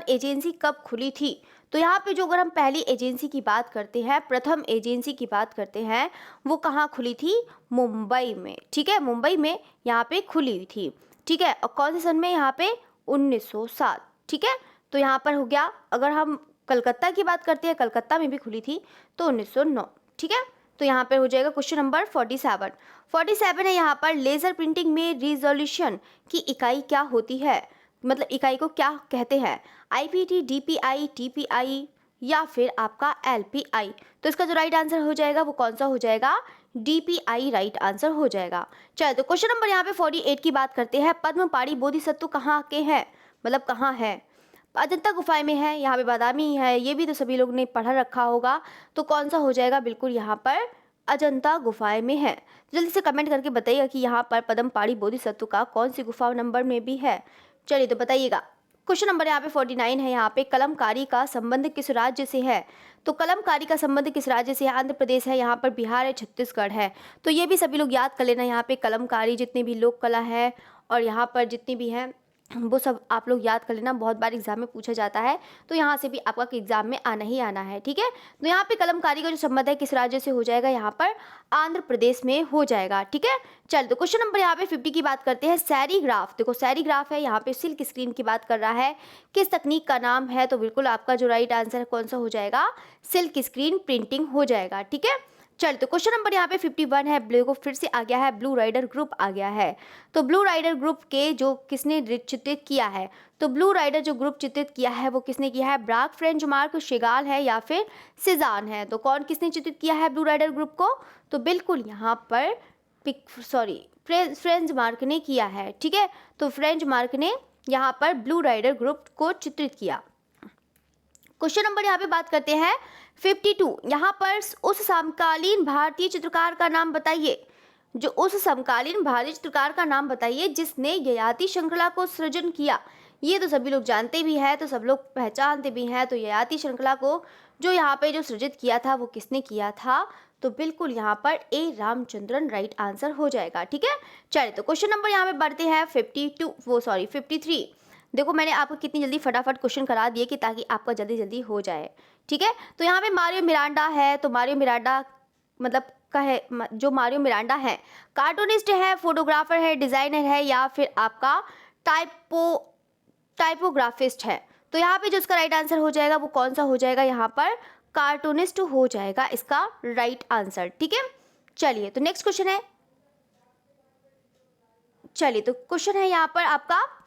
एजेंसी कब खुली थी? तो यहाँ पे जो अगर हम पहली एजेंसी की बात करते हैं, प्रथम एजेंसी की बात करते हैं, वो कहाँ खुली थी? मुंबई में। ठीक है, मुंबई में यहाँ पे खुली हुई थी। ठीक है, और कौन से सन में? यहाँ पे 1907। ठीक है, तो यहाँ पर हो गया। अगर हम कलकत्ता की बात करते हैं, कलकत्ता में भी खुली थी तो 1909। ठीक है, तो यहाँ पर हो जाएगा क्वेश्चन नंबर 47 है। यहाँ पर लेज़र प्रिंटिंग में रिजोल्यूशन की इकाई क्या होती है? मतलब इकाई को क्या कहते हैं? IPT, DPI, TPI या फिर आपका LPI? तो इसका जो राइट आंसर हो जाएगा वो कौन सा हो जाएगा? DPI राइट आंसर हो जाएगा। चलिए तो क्वेश्चन नंबर यहाँ पे 48 की बात करते हैं। पद्मपाणि बोधिसत्व कहाँ के हैं? मतलब कहाँ है? अजंता गुफाएं में है, यहाँ पे बादामी है, ये भी तो सभी लोग ने पढ़ा रखा होगा। तो कौन सा हो जाएगा? बिल्कुल यहाँ पर अजंता गुफाएं में है। जल्दी से कमेंट करके बताइएगा कि यहाँ पर पद्मपाणि बोधिसत्व का कौन सी गुफा नंबर में भी है। चलिए तो बताइएगा। क्वेश्चन नंबर यहाँ पे 49 है। यहाँ पे कलमकारी का संबंध किस राज्य से है? तो कलमकारी का संबंध किस राज्य से है? आंध्र प्रदेश है, यहाँ पर बिहार है, छत्तीसगढ़ है। तो ये भी सभी लोग याद कर लेना। यहाँ पे कलमकारी जितनी भी लोक कला है और यहाँ पर जितनी भी हैं वो सब आप लोग याद कर लेना। बहुत बार एग्जाम में पूछा जाता है, तो यहाँ से भी आपका एग्जाम में आना ही आना है। ठीक है, तो यहाँ पे कलमकारी का जो संबंध है किस राज्य से हो जाएगा? यहाँ पर आंध्र प्रदेश में हो जाएगा। ठीक है, चल तो क्वेश्चन नंबर यहाँ पे 50 की बात करते हैं। सैरीग्राफ, देखो सैरीग्राफ है, यहाँ पे सिल्क स्क्रीन की बात कर रहा है, किस तकनीक का नाम है? तो बिल्कुल आपका जो राइट आंसर कौन सा हो जाएगा? सिल्क स्क्रीन प्रिंटिंग हो जाएगा। ठीक है, चल तो क्वेश्चन नंबर यहाँ पे 51 है। देखो फिर से आ गया है, ब्लू राइडर ग्रुप आ गया है। तो ब्लू राइडर ग्रुप के जो किसने चित्रित किया है? तो ब्लू राइडर जो ग्रुप चित्रित किया है वो किसने किया है? ब्राग, फ्रेंच मार्क, शेगाल है या फिर सिजान है? तो कौन किसने चित्रित किया है ब्लू राइडर ग्रुप को? तो बिल्कुल यहाँ पर फ्रेंच मार्क ने किया है। ठीक है, तो फ्रेंच मार्क ने यहाँ पर ब्लू राइडर ग्रुप को चित्रित किया। क्वेश्चन नंबर यहाँ पे बात करते हैं 52। यहाँ पर उस समकालीन भारतीय चित्रकार का नाम बताइए। जो उस समकालीन भारतीय चित्रकार का नाम बताइए जिसने ययाति श्रृंखला को सृजन किया। ये तो सभी लोग जानते भी हैं, तो सब लोग पहचानते भी हैं। तो ययाति श्रृंखला को जो यहाँ पे जो सृजित किया था वो किसने किया था? तो बिल्कुल यहाँ पर ए रामचंद्रन राइट आंसर हो जाएगा। ठीक है, चलिए तो क्वेश्चन नंबर यहाँ पे बढ़ते हैं 53। देखो मैंने आपको कितनी जल्दी फटाफट क्वेश्चन करा दिए कि ताकि आपका जल्दी जल्दी हो जाए। ठीक है, तो यहाँ पे मारियो मिरांडा है। तो मारियो मिरांडा मतलब का है, जो मारियो मिरांडा है कार्टूनिस्ट है, फोटोग्राफर है, डिजाइनर है या फिर आपका टाइपोग्राफिस्ट है? तो यहाँ पे जो इसका राइट आंसर हो जाएगा वो कौन सा हो जाएगा? यहाँ पर कार्टूनिस्ट हो जाएगा इसका राइट आंसर। ठीक है, चलिए तो नेक्स्ट क्वेश्चन है। चलिए तो क्वेश्चन है यहाँ पर आपका,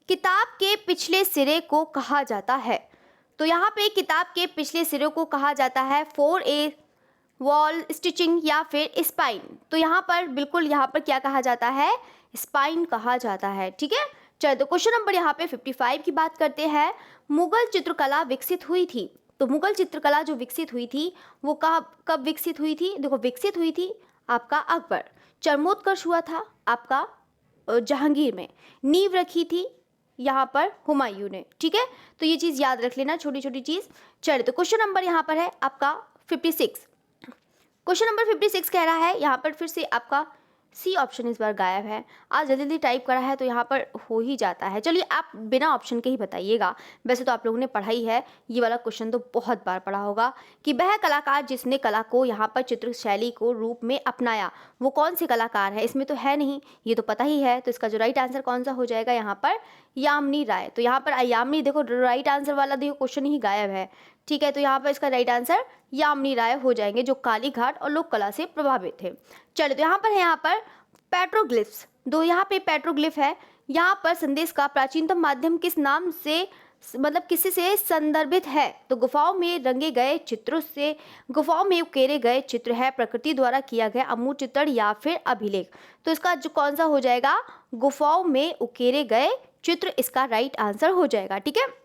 किताब के पिछले सिरे को कहा जाता है? तो यहाँ पे किताब के पिछले सिरे को कहा जाता है 4A वॉल स्टिचिंग या फिर स्पाइन? तो यहाँ पर बिल्कुल यहाँ पर क्या कहा जाता है? स्पाइन कहा जाता है। ठीक है, चलो तो क्वेश्चन नंबर यहाँ पे 55 की बात करते हैं। मुगल चित्रकला विकसित हुई थी। तो मुगल चित्रकला जो विकसित हुई थी वो कब विकसित हुई थी? देखो विकसित हुई थी आपका अकबर, चरमोत्कर्ष हुआ था आपका जहांगीर में, नींव रखी थी यहाँ पर हुमायूं ने। ठीक है, तो ये चीज़ याद रख लेना, छोटी छोटी चीज़। चलिए तो क्वेश्चन नंबर यहाँ पर है आपका 56। क्वेश्चन नंबर 56 कह रहा है यहाँ पर फिर से आपका सी ऑप्शन इस बार गायब है। आज जल्दी जल्दी टाइप करा है तो यहाँ पर हो ही जाता है। चलिए आप बिना ऑप्शन के ही बताइएगा। वैसे तो आप लोगों ने पढ़ा ही है, ये वाला क्वेश्चन तो बहुत बार पढ़ा होगा कि वह कलाकार जिसने कला को यहाँ पर चित्र शैली को रूप में अपनाया वो कौन से कलाकार है। इसमें तो है नहीं, ये तो पता ही है। तो इसका जो राइट आंसर कौन सा हो जाएगा यहाँ पर, यामिनी राय। तो यहाँ पर यामिनी, देखो राइट आंसर वाला देखो क्वेश्चन ही गायब है। ठीक है, तो यहाँ पर इसका राइट आंसर यामिनी राय हो जाएंगे, जो काली घाट और लोक कला से प्रभावित थे। चलिए, तो यहाँ पर है यहाँ पर पेट्रोग्लिफ्स, दो यहाँ पे पेट्रोग्लिफ है। यहाँ पर संदेश का प्राचीनतम माध्यम किस नाम से, मतलब किसी से संदर्भित है। तो गुफाओं में रंगे गए चित्रों से, गुफाओं में उकेरे गए चित्र है, प्रकृति द्वारा किया गया अमूर्त चित्रण या फिर अभिलेख। तो इसका जो कौन सा हो जाएगा, गुफाओं में उकेरे गए चित्र इसका राइट आंसर हो जाएगा। ठीक है,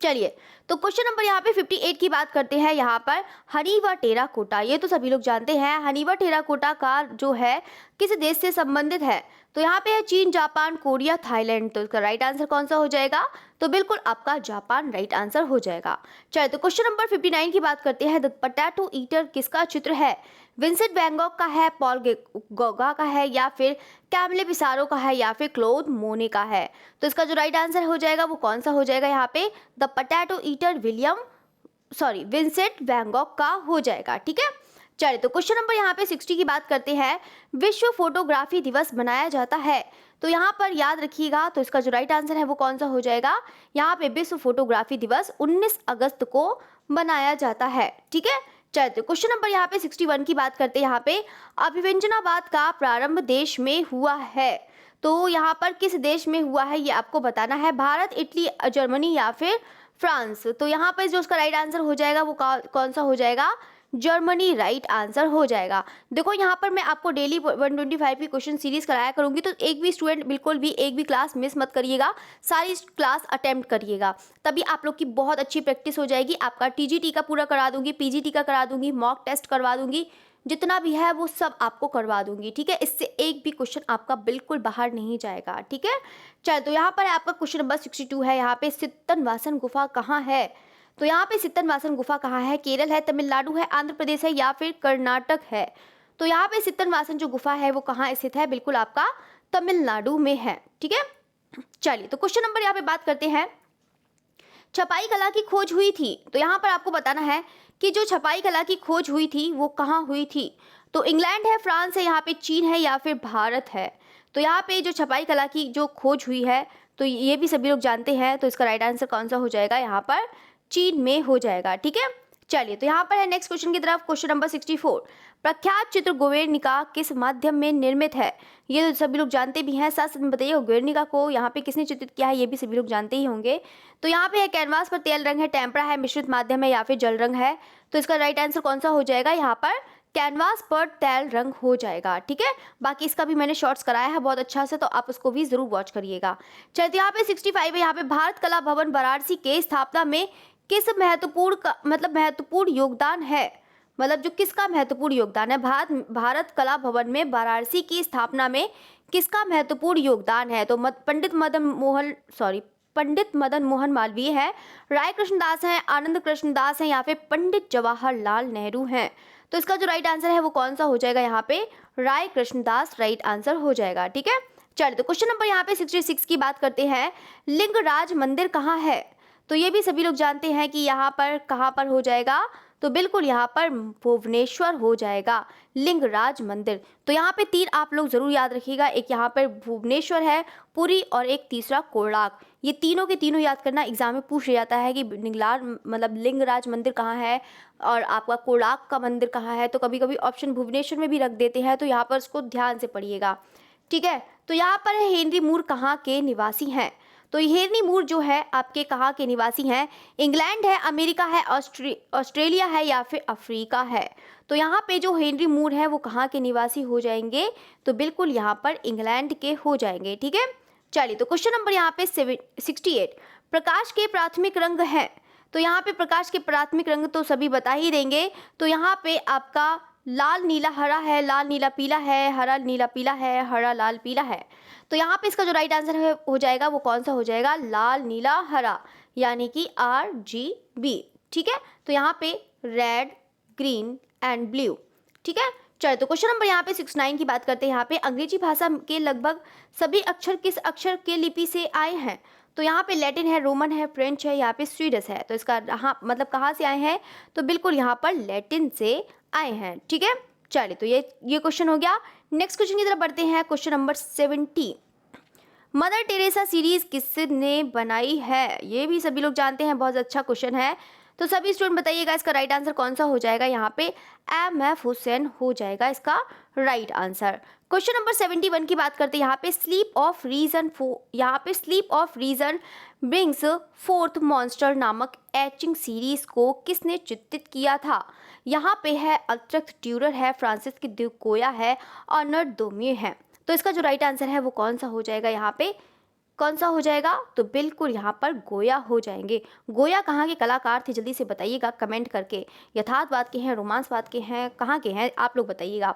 चलिए तो क्वेश्चन नंबर यहाँ पे 58 की बात करते हैं। यहाँ पर हनी व टेराकोटा, ये तो सभी लोग जानते हैं। हनी व टेराकोटा का जो है किस देश से संबंधित है। तो यहाँ पे है चीन, जापान, कोरिया, थाईलैंड। तो इसका राइट आंसर कौन सा हो जाएगा, तो बिल्कुल आपका जापान राइट आंसर हो जाएगा। चलिए तो क्वेश्चन नंबर 59 की बात करते हैं। द पोटैटो ईटर किसका चित्र है। विंसेंट वैन गॉग का है, पॉल गोगा का है, या फिर कैमले पिसारो का है, या फिर क्लोद मोने का है। तो इसका जो राइट आंसर हो जाएगा वो कौन सा हो जाएगा यहाँ पे, the potato eater Vincent van Gogh का हो जाएगा। ठीक है, चलिए तो क्वेश्चन नंबर यहाँ पे 60 की बात करते हैं। विश्व फोटोग्राफी दिवस मनाया जाता है। तो यहाँ पर याद रखिएगा, तो इसका जो राइट आंसर है वो कौन सा हो जाएगा, यहाँ पे विश्व फोटोग्राफी दिवस 19 अगस्त को मनाया जाता है। ठीक है, चलिए तो क्वेश्चन नंबर यहाँ पे 61 की बात करते हैं। यहाँ पे अभिव्यंजनावाद का प्रारंभ देश में हुआ है। तो यहाँ पर किस देश में हुआ है ये आपको बताना है, भारत, इटली, जर्मनी या फिर फ्रांस। तो यहाँ पर जो उसका राइट आंसर हो जाएगा वो कौन सा हो जाएगा, जर्मनी राइट आंसर हो जाएगा। देखो यहाँ पर मैं आपको डेली 125 की क्वेश्चन सीरीज कराया करूंगी, तो एक भी स्टूडेंट बिल्कुल भी एक भी क्लास मिस मत करिएगा, सारी क्लास अटेम्प्ट करिएगा, तभी आप लोग की बहुत अच्छी प्रैक्टिस हो जाएगी। आपका टीजीटी का पूरा करा दूंगी, पीजीटी का करा दूंगी, मॉक टेस्ट करवा दूंगी, जितना भी है वो सब आपको करवा दूंगी। ठीक है, इससे एक भी क्वेश्चन आपका बिल्कुल बाहर नहीं जाएगा। ठीक है, चलो तो यहाँ पर आपका क्वेश्चन नंबर 62 है। यहाँ पे सित्तनवासन गुफा कहाँ है। तो यहाँ पे सित्तनवासन गुफा कहाँ है, केरल है, तमिलनाडु है, आंध्र प्रदेश है, या फिर कर्नाटक है। तो यहाँ पे सित्तनवासन जो गुफा है वो कहाँ स्थित है, बिल्कुल आपका तमिलनाडु में है। ठीक है, चलिए तो क्वेश्चन नंबर यहाँ पे बात करते हैं। छपाई कला की खोज हुई थी। तो यहाँ पर आपको बताना है कि जो छपाई कला की खोज हुई थी वो कहाँ हुई थी। तो इंग्लैंड है, फ्रांस है, यहाँ पे चीन है, या फिर भारत है। तो यहाँ पे जो छपाई कला की जो खोज हुई है तो ये भी सभी लोग जानते हैं। तो इसका राइट आंसर कौन सा हो जाएगा, यहाँ पर चीन में हो जाएगा। ठीक है, चलिए तो यहाँ पर है नेक्स्ट क्वेश्चन की तरफ। क्वेश्चन नंबर 64, प्रख्यात चित्र गुवेर्निका किस माध्यम में निर्मित है। ये तो सभी लोग जानते भी हैं, साथ साथ में बताइए गुवेर्निका को यहाँ पे किसने चित्रित किया है, ये भी सभी लोग जानते ही होंगे। तो यहाँ पे है कैनवास पर तेल रंग है, टेम्परा है, मिश्रित माध्यम है, या फिर जल रंग है। तो इसका राइट आंसर कौन सा हो जाएगा, यहाँ पर कैनवास पर तेल रंग हो जाएगा। ठीक है, बाकी इसका भी मैंने शॉर्ट्स कराया है बहुत अच्छा से, तो आप उसको भी जरूर वॉच करिएगा। चलिए यहाँ पे 65 है। यहाँ पे भारत कला भवन वाराणसी के स्थापना में किस महत्वपूर्ण योगदान है, मतलब जो किसका महत्वपूर्ण योगदान है। भारत कला भवन में वाराणसी की स्थापना में किसका महत्वपूर्ण योगदान है। तो पंडित मदन मोहन मालवीय है, राय कृष्णदास है, आनंद कृष्णदास है, या फिर पंडित जवाहरलाल नेहरू हैं। तो इसका जो राइट आंसर है वो कौन सा हो जाएगा, यहाँ पे राय कृष्णदास राइट आंसर हो जाएगा। ठीक है, चलिए तो क्वेश्चन नंबर यहाँ पे 66 की बात करते हैं। लिंगराज मंदिर कहाँ है। तो ये भी सभी लोग जानते हैं कि यहाँ पर कहाँ पर हो जाएगा, तो बिल्कुल यहाँ पर भुवनेश्वर हो जाएगा लिंगराज मंदिर। तो यहाँ पे 3 आप लोग जरूर याद रखिएगा, एक यहाँ पर भुवनेश्वर है, पुरी, और एक तीसरा कोणार्क। ये तीनों के तीनों याद करना एग्जाम में पूछ जाता है कि लिंगराज मंदिर कहाँ है और आपका कोणार्क का मंदिर कहाँ है। तो कभी कभी ऑप्शन भुवनेश्वर में भी रख देते हैं, तो यहाँ पर उसको ध्यान से पढ़िएगा। ठीक है, तो यहाँ पर है हेनरी मूर कहाँ के निवासी हैं। तो हेनरी मूर जो है आपके कहाँ के निवासी हैं, इंग्लैंड है, अमेरिका है, ऑस्ट्रेलिया है, या फिर अफ्रीका है। तो यहाँ पे जो हेनरी मूर है वो कहाँ के निवासी हो जाएंगे, तो बिल्कुल यहाँ पर इंग्लैंड के हो जाएंगे। ठीक है, चलिए तो क्वेश्चन नंबर यहाँ पे 68, प्रकाश के प्राथमिक रंग हैं। तो यहाँ पे प्रकाश के प्राथमिक रंग तो सभी बता ही देंगे। तो यहाँ पे आपका लाल नीला हरा है, लाल नीला पीला है, हरा नीला पीला है, हरा लाल पीला है। तो यहाँ पे इसका जो राइट आंसर है हो जाएगा वो कौन सा हो जाएगा, लाल नीला हरा, यानी कि RGB। ठीक है, तो यहाँ पे रेड, ग्रीन एंड ब्लू। ठीक है, चलो तो क्वेश्चन नंबर यहाँ पे 69 की बात करते हैं। यहाँ पे अंग्रेजी भाषा के लगभग सभी अक्षर किस अक्षर के लिपि से आए हैं? तो यहाँ पे लैटिन है, रोमन है, फ्रेंच है, यहाँ पे स्वीडिश है। तो इसका हाँ मतलब कहाँ से आए हैं? तो बिल्कुल यहाँ पर लैटिन से आए हैं। ठीक है, चलिए तो ये क्वेश्चन हो गया। नेक्स्ट क्वेश्चन की तरफ बढ़ते हैं। Question number 70, mother Teresa series किसने बनाई है? ये भी सभी लोग जानते हैं, बहुत अच्छा क्वेश्चन है। तो सभी स्टूडेंट बताइएगा इसका राइट आंसर कौन सा हो जाएगा? यहाँ पे M.F. हुसैन हो जाएगा इसका राइट आंसर। क्वेश्चन नंबर 71 की बात करते हैं। यहाँ पे sleep of reason brings forth monster नामक एचिंग सीरीज को किसने चित्रित किया था? यहाँ पे है अल्ब्रेक्ट ड्यूरर है, फ्रांसिस की गोया है, अर्नस्ट डोम्ये है। तो इसका जो राइट आंसर है वो कौन सा हो जाएगा? यहाँ पे कौन सा हो जाएगा? तो बिल्कुल यहाँ पर गोया हो जाएंगे। गोया कहाँ के कलाकार थे? जल्दी से बताइएगा कमेंट करके। यथार्थवाद के हैं, रोमांसवाद के हैं, कहाँ के हैं आप लोग बताइएगा।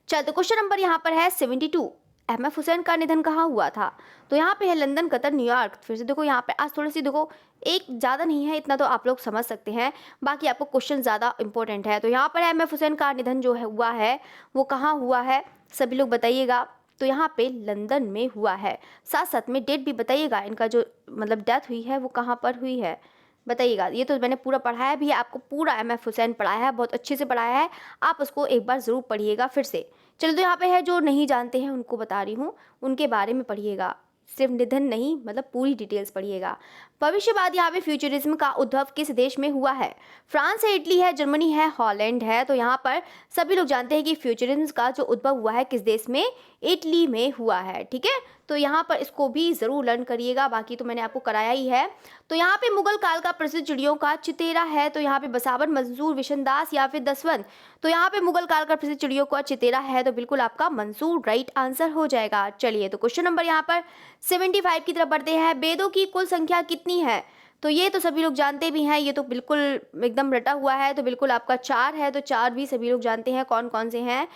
चल तो क्वेश्चन नंबर यहाँ पर है 72, M.F. हुसैन का निधन कहाँ हुआ था? तो यहाँ पे है लंदन, कतर, न्यूयॉर्क। फिर से देखो यहाँ पे आज थोड़ी सी देखो, एक ज़्यादा नहीं है, इतना तो आप लोग समझ सकते हैं, बाकी आपको क्वेश्चन ज़्यादा इंपॉर्टेंट है। तो यहाँ पर M.F. हुसैन का निधन जो है हुआ है वो कहाँ हुआ है? सभी लोग बताइएगा। तो यहाँ पे लंदन में हुआ है। साथ साथ में डेट भी बताइएगा, इनका जो मतलब डेथ हुई है वो कहाँ पर हुई है बताइएगा। ये तो मैंने पूरा पढ़ाया भी है, आपको पूरा M.F. हुसैन पढ़ाया है, बहुत अच्छे से पढ़ाया है, आप उसको एक बार ज़रूर पढ़िएगा फिर से। चलो तो यहाँ पे है जो नहीं जानते हैं उनको बता रही हूँ, उनके बारे में पढ़िएगा, सिर्फ निधन नहीं मतलब पूरी डिटेल्स पढ़िएगा। भविष्यवाद यहाँ पे फ्यूचरिज्म का उद्भव किस देश में हुआ है? फ्रांस है, इटली है, जर्मनी है, हॉलैंड है। तो यहाँ पर सभी लोग जानते हैं कि फ्यूचरिज्म का जो उद्भव हुआ है किस देश में? इटली में हुआ है। ठीक है, तो यहाँ पर इसको भी ज़रूर लर्न करिएगा, बाकी तो मैंने आपको कराया ही है। तो यहाँ पे मुगल काल का प्रसिद्ध चिड़ियों का चितेरा है। तो यहाँ पे बसावन, मंसूर, विशनदास या फिर दसवंत। तो यहाँ पे मुगल काल का प्रसिद्ध चिड़ियों का चितेरा है, तो बिल्कुल आपका मंसूर राइट आंसर हो जाएगा। चलिए तो क्वेश्चन नंबर यहाँ पर 75 की तरफ बढ़ते हैं। वेदों की कुल संख्या कितनी है? तो ये तो सभी लोग जानते भी हैं, ये तो बिल्कुल एकदम रटा हुआ है, तो बिल्कुल आपका 4 है। तो 4 भी सभी लोग जानते हैं कौन कौन से हैं।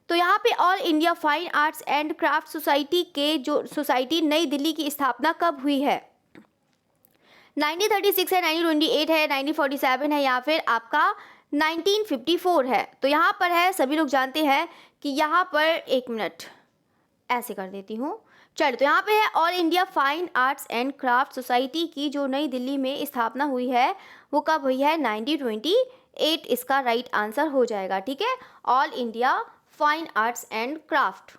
तो यहाँ पे all India fine arts and craft society के जो सोसाइटी नई दिल्ली की स्थापना कब हुई है? 1936 है, 1928 है, 1947 है या फिर आपका 1954 है। तो यहाँ पर है सभी लोग जानते हैं कि यहाँ पर एक मिनट ऐसे कर देती हूँ। चलो तो यहाँ पे है all India fine arts and craft society की जो नई दिल्ली में स्थापना हुई है वो कब हुई है? 1928 इसका राइट आंसर हो जाएगा। ठीक है, all India fine arts and craft.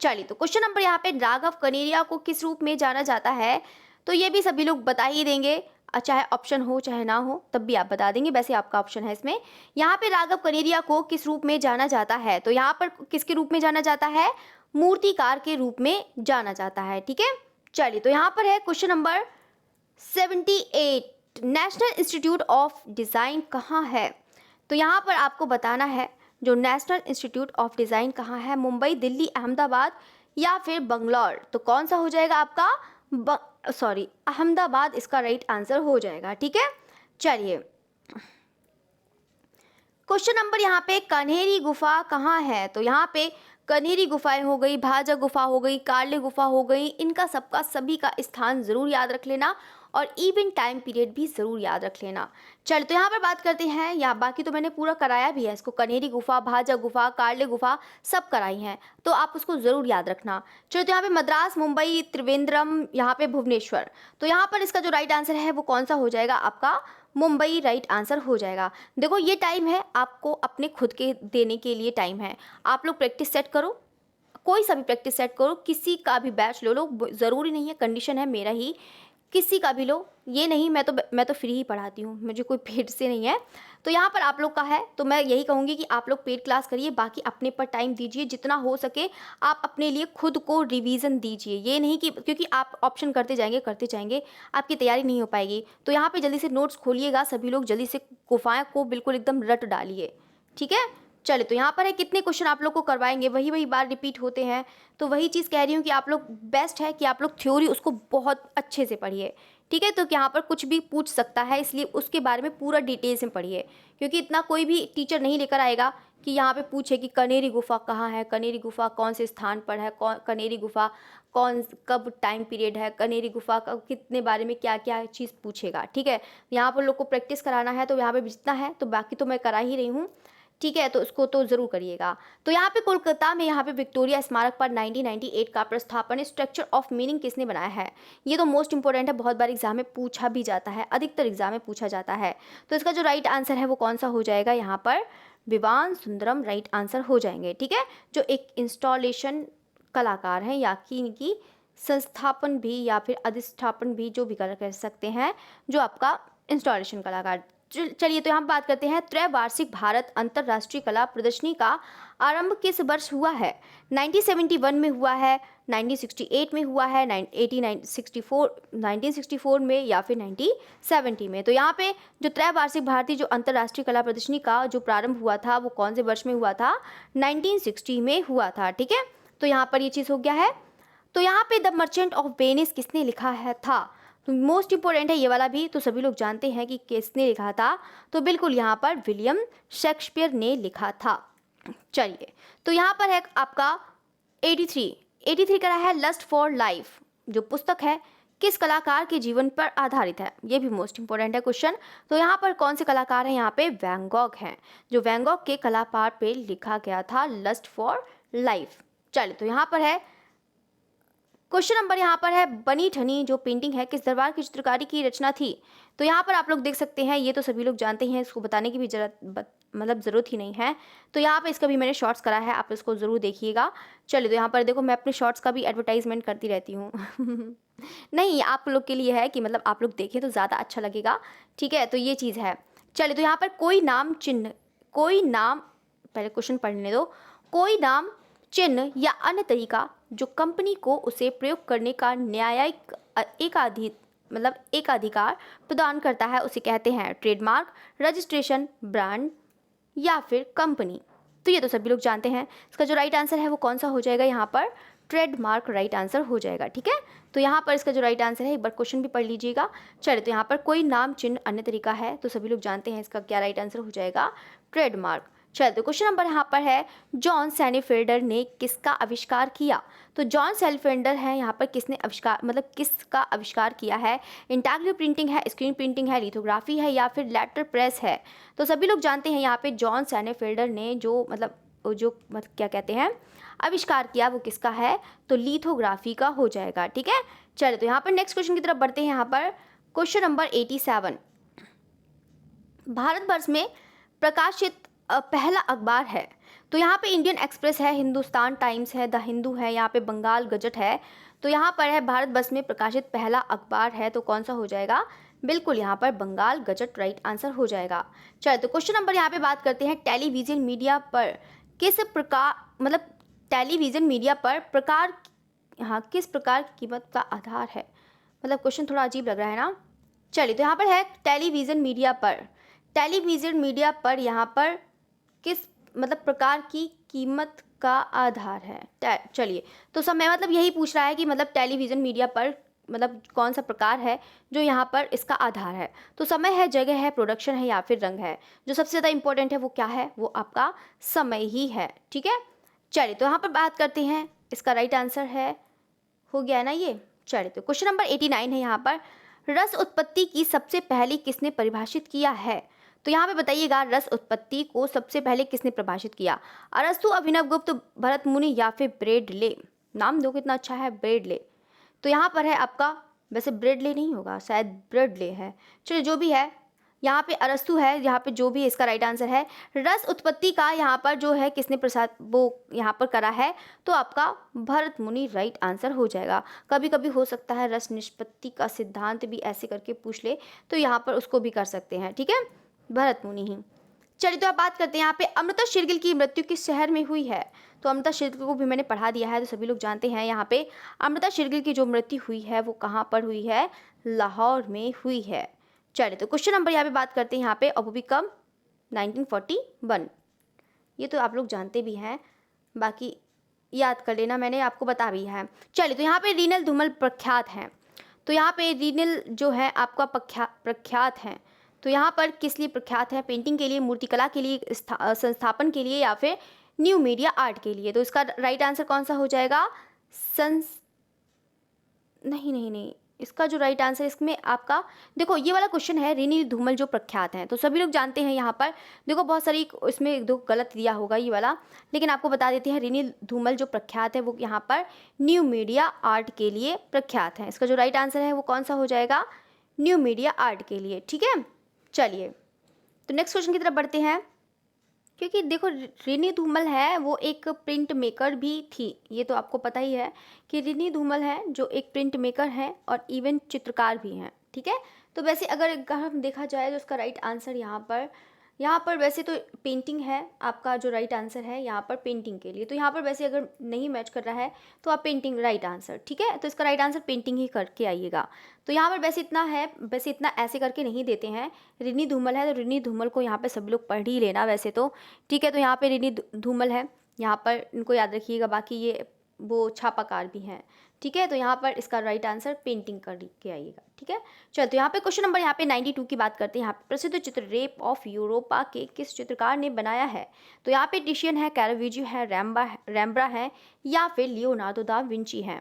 चलिए तो क्वेश्चन नंबर यहाँ पे राघव कनेरिया को किस रूप में जाना जाता है? तो ये भी सभी लोग बता ही देंगे, चाहे ऑप्शन हो चाहे ना हो तब भी आप बता देंगे, वैसे आपका ऑप्शन है इसमें। यहाँ पे राघव कनेरिया को किस रूप में जाना जाता है? तो यहाँ पर किसके रूप में जाना जाता है? मूर्तिकार के रूप में जाना जाता है। ठीक है, चलिए तो यहाँ पर है question number 78, national institute of design कहाँ है? तो यहाँ पर आपको बताना है जो नेशनल इंस्टीट्यूट ऑफ डिज़ाइन कहाँ है, मुंबई, दिल्ली, अहमदाबाद या फिर बंगलौर। तो कौन सा हो जाएगा आपका? अहमदाबाद इसका राइट आंसर हो जाएगा। ठीक है, चलिए क्वेश्चन नंबर यहाँ पे कन्हेरी गुफा कहाँ है? तो यहाँ पे कन्हेरी गुफाएं हो गई, भाजा गुफा हो गई, कार्ले गुफा हो गई, इनका सबका सभी का स्थान ज़रूर याद रख लेना और इवेंट टाइम पीरियड भी ज़रूर याद रख लेना। चलो तो यहाँ पर बात करते हैं, या बाकी तो मैंने पूरा कराया भी है इसको, कन्हेरी गुफा, भाजा गुफा, कार्ले गुफा सब कराई हैं, तो आप उसको ज़रूर याद रखना। चलो तो यहाँ पे मद्रास, मुंबई, त्रिवेंद्रम, यहाँ पे भुवनेश्वर। तो यहाँ पर इसका जो राइट आंसर है वो कौन सा हो जाएगा? आपका मुंबई राइट आंसर हो जाएगा। देखो ये टाइम है आपको अपने खुद के देने के लिए टाइम है, आप लोग प्रैक्टिस सेट करो, कोई सा भी प्रैक्टिस सेट करो, किसी का भी बैच लो, ज़रूरी नहीं है कंडीशन है मेरा ही, किसी का भी लो, ये नहीं मैं तो फ्री ही पढ़ाती हूँ, मुझे कोई पेड से नहीं है। तो यहाँ पर आप लोग का है, तो मैं यही कहूँगी कि आप लोग पेड क्लास करिए, बाकी अपने पर टाइम दीजिए, जितना हो सके आप अपने लिए खुद को रिवीजन दीजिए। ये नहीं कि क्योंकि आप ऑप्शन करते जाएंगे आपकी तैयारी नहीं हो पाएगी। तो यहाँ पे जल्दी से नोट्स खोलिएगा सभी लोग, जल्दी से गुफाएं को बिल्कुल एकदम रट डालिए। ठीक है, चले तो यहाँ पर है कितने क्वेश्चन आप लोग को करवाएंगे, वही बार रिपीट होते हैं, तो वही चीज़ कह रही हूँ कि आप लोग बेस्ट है कि आप लोग थ्योरी उसको बहुत अच्छे से पढ़िए। ठीक है, तो यहाँ पर कुछ भी पूछ सकता है, इसलिए उसके बारे में पूरा डिटेल्स में पढ़िए, क्योंकि इतना कोई भी टीचर नहीं लेकर आएगा कि यहाँ पे पूछे कि कनेरी गुफा कहाँ है, कनेरी गुफा कौन से स्थान पर है, कनेरी गुफा कब टाइम पीरियड है, कनेरी गुफा का कितने बारे में क्या क्या चीज़ पूछेगा। ठीक है, यहाँ पर लोग को प्रैक्टिस कराना है, तो यहाँ पर जितना है तो बाकी तो मैं करा ही रही हूँ। ठीक है, तो इसको तो ज़रूर करिएगा। तो यहाँ पे कोलकाता में यहाँ पे विक्टोरिया स्मारक पर 1998 का प्रस्थापन स्ट्रक्चर ऑफ मीनिंग किसने बनाया है? ये तो मोस्ट इंपॉर्टेंट है, बहुत बार एग्जाम में पूछा भी जाता है, अधिकतर एग्जाम में पूछा जाता है। तो इसका जो राइट आंसर है वो कौन सा हो जाएगा? यहाँ पर विवान सुंदरम राइट आंसर हो जाएंगे। ठीक है, जो एक इंस्टॉलेशन कलाकार हैं या कि इनकी संस्थापन भी या फिर अधिष्ठापन भी जो भी कर सकते हैं, जो आपका इंस्टॉलेशन कलाकार। चलिए, तो यहाँ बात करते हैं त्रैवार्षिक भारत अंतर्राष्ट्रीय कला प्रदर्शनी का आरंभ किस वर्ष हुआ है? 1971 में हुआ है, 1968 में हुआ है, 1964 में या फिर 1970 में? तो यहाँ पे जो त्रैवार्षिक भारतीय जो अंतर्राष्ट्रीय कला प्रदर्शनी का जो प्रारंभ हुआ था वो कौन से वर्ष में हुआ था? 1960 में हुआ था। ठीक है, तो यहाँ पर ये चीज़ हो गया है। तो यहाँ पे द मर्चेंट ऑफ वेनिस किसने लिखा है था? तो मोस्ट इंपॉर्टेंट है ये वाला भी, तो सभी लोग जानते हैं कि किसने लिखा था। तो बिल्कुल यहाँ पर विलियम शेक्सपियर ने लिखा था। चलिए, तो यहाँ पर है आपका 83 का है लस्ट फॉर लाइफ, जो पुस्तक है किस कलाकार के जीवन पर आधारित है? ये भी मोस्ट इंपॉर्टेंट है क्वेश्चन। तो यहाँ पर कौन से कलाकार हैं? यहाँ पे वैन गॉग हैं, जो वैन गॉग के कलाकार पे लिखा गया था लस्ट फॉर लाइफ। चलिए, तो यहाँ पर है क्वेश्चन नंबर, यहाँ पर है बनी ठनी जो पेंटिंग है किस दरबार की चित्रकारी की रचना थी? तो यहाँ पर आप लोग देख सकते हैं, ये तो सभी लोग जानते हैं, इसको बताने की भी ज़रूरत ही नहीं है। तो यहाँ पे इसका भी मैंने शॉर्ट्स करा है, आप इसको ज़रूर देखिएगा। चलिए, तो यहाँ पर देखो, मैं अपने शॉर्ट्स का भी एडवर्टाइजमेंट करती रहती हूँ नहीं, आप लोग के लिए है कि मतलब आप लोग देखें तो ज़्यादा अच्छा लगेगा। ठीक है, तो ये चीज़ है। चलिए, तो यहाँ पर कोई नाम चिन्ह, कोई नाम, पहले क्वेश्चन पढ़ने दो। कोई नाम चिन्ह या अन्य तरीका जो कंपनी को उसे प्रयोग करने का न्यायिक एकाधिकार प्रदान करता है, उसे कहते हैं ट्रेडमार्क, रजिस्ट्रेशन, ब्रांड या फिर कंपनी। तो ये तो सभी लोग जानते हैं। इसका जो राइट आंसर है वो कौन सा हो जाएगा? यहाँ पर ट्रेडमार्क राइट आंसर हो जाएगा। ठीक है, तो यहाँ पर इसका जो राइट आंसर है, एक बार क्वेश्चन भी पढ़ लीजिएगा। चलिए, तो यहाँ पर कोई नाम चिन्ह अन्य तरीका है, तो सभी लोग जानते हैं इसका क्या राइट आंसर हो जाएगा? ट्रेडमार्क। चलिए, तो क्वेश्चन नंबर यहाँ पर है जॉन सैनीफेल्डर ने किसका आविष्कार किया? तो जॉन सैनीफेल्डर है यहाँ पर किसने आविष्कार किसका आविष्कार किया है? इंटाग्रिव प्रिंटिंग है, स्क्रीन प्रिंटिंग है, लिथोग्राफी है या फिर लेटर प्रेस है? तो सभी लोग जानते हैं यहाँ पे जॉन सैनीफेल्डर ने जो क्या कहते हैं आविष्कार किया, वो किसका है? तो लिथोग्राफी का हो जाएगा। ठीक है, चलिए, तो यहाँ पर नेक्स्ट क्वेश्चन की तरफ बढ़ते हैं। यहाँ पर क्वेश्चन नंबर 87, भारतवर्ष में प्रकाशित पहला अखबार है? तो यहाँ पे इंडियन एक्सप्रेस है, हिंदुस्तान टाइम्स है, द हिंदू है, यहाँ पे बंगाल गजट है। तो यहाँ पर है भारतवर्ष में प्रकाशित पहला अखबार है, तो कौन सा हो जाएगा? बिल्कुल यहाँ पर बंगाल गजट राइट आंसर हो जाएगा। चलिए, तो क्वेश्चन नंबर यहाँ पे बात करते हैं टेलीविजन मीडिया पर किस प्रकार टेलीविजन मीडिया पर प्रकार किस प्रकार की कीमत का आधार है? क्वेश्चन थोड़ा अजीब लग रहा है ना। चलिए, तो यहाँ पर है टेलीविजन मीडिया पर यहाँ पर किस प्रकार की कीमत का आधार है? चलिए, तो समय यही पूछ रहा है कि टेलीविज़न मीडिया पर कौन सा प्रकार है जो यहाँ पर इसका आधार है। तो समय है, जगह है, प्रोडक्शन है या फिर रंग है? जो सबसे ज़्यादा इंपॉर्टेंट है वो क्या है? वो आपका समय ही है। ठीक है, चलिए, तो यहाँ पर बात करते हैं, इसका राइट आंसर है, हो गया ना ये। चलिए, तो क्वेश्चन नंबर 89 है यहाँ पर रस उत्पत्ति की सबसे पहले किसने परिभाषित किया है? तो यहाँ पे बताइएगा, रस उत्पत्ति को सबसे पहले किसने परिभाषित किया? अरस्तु, अभिनव गुप्त, भरत मुनि या फिर ब्रेडले? नाम दो कितना अच्छा है, ब्रेडले। तो यहाँ पर है आपका, वैसे ब्रेडले नहीं होगा, शायद ब्रेडले है। चलिए, जो भी है, यहाँ पे अरस्तु है, यहाँ पे जो भी इसका राइट आंसर है। रस उत्पत्ति का यहाँ पर जो है किसने वो यहाँ पर करा है? तो आपका भरत मुनि राइट आंसर हो जाएगा। कभी कभी हो सकता है रस निष्पत्ति का सिद्धांत भी ऐसे करके पूछ ले, तो यहाँ पर उसको भी कर सकते हैं। ठीक है, भरत मुनि ही। चलिए, तो आप बात करते हैं यहाँ पे अमृता शेरगिल की मृत्यु किस शहर में हुई है? तो अमृता शेरगिल को भी मैंने पढ़ा दिया है, तो सभी लोग जानते हैं। यहाँ पे अमृता शेरगिल की जो मृत्यु हुई है वो कहाँ पर हुई है? लाहौर में हुई है। चलिए, तो क्वेश्चन नंबर यहाँ पे बात करते हैं, यहाँ पे अबू कब? 1941। ये तो आप लोग जानते भी हैं, बाकी याद कर लेना, मैंने आपको बता भी है। चलिए, तो यहाँ पे रीनल धूमल प्रख्यात हैं। तो यहाँ पे रीनल जो है आपका प्रख्यात हैं, तो यहाँ पर किस लिए प्रख्यात है? पेंटिंग के लिए, मूर्तिकला के लिए, संस्थापन के लिए या फिर न्यू मीडिया आर्ट के लिए? तो इसका राइट आंसर कौन सा हो जाएगा? नहीं, इसका जो राइट आंसर इसमें आपका, देखो ये वाला क्वेश्चन है रिनी धूमल जो प्रख्यात हैं, तो सभी लोग जानते हैं यहाँ पर। देखो बहुत सारी इसमें दो गलत दिया होगा ये वाला, लेकिन आपको बता देते हैं रिनी धूमल जो प्रख्यात है वो यहाँ पर न्यू मीडिया आर्ट के लिए प्रख्यात हैं। इसका जो राइट आंसर है वो कौन सा हो जाएगा, न्यू मीडिया आर्ट के लिए। ठीक है, चलिए तो नेक्स्ट क्वेश्चन की तरफ बढ़ते हैं। क्योंकि देखो रिनी धूमल है वो एक प्रिंट मेकर भी थी, ये तो आपको पता ही है कि रिनी धूमल है जो एक प्रिंट मेकर हैं और इवेंट चित्रकार भी हैं। ठीक है, तो वैसे अगर हम देखा जाए तो उसका राइट आंसर यहाँ पर वैसे तो पेंटिंग है, आपका जो राइट आंसर है यहाँ पर पेंटिंग के लिए, तो यहाँ पर वैसे अगर नहीं मैच कर रहा है तो आप पेंटिंग राइट आंसर। ठीक है, तो इसका राइट आंसर पेंटिंग ही करके आइएगा। तो यहाँ पर वैसे इतना है, वैसे इतना ऐसे करके नहीं देते हैं। रिनी धूमल है तो रिनी धूमल को यहाँ पे सभी लोग पढ़ ही लेना वैसे तो। ठीक है, तो यहाँ पे रिनी धूमल है, यहाँ पर इनको याद रखिएगा। बाकी ये वो छापाकार भी हैं। ठीक है, तो यहाँ पर इसका राइट आंसर पेंटिंग कर के आइएगा। ठीक है, चलो तो यहाँ पे क्वेश्चन नंबर यहाँ पे 92 की बात करते हैं। यहाँ पे प्रसिद्ध चित्र रेप ऑफ यूरोपा के किस चित्रकार ने बनाया है? तो यहाँ पे टिशियन है, कैरावेजियो है, रैम्ब्रा है या फिर लियोनार्दो दा विंची है।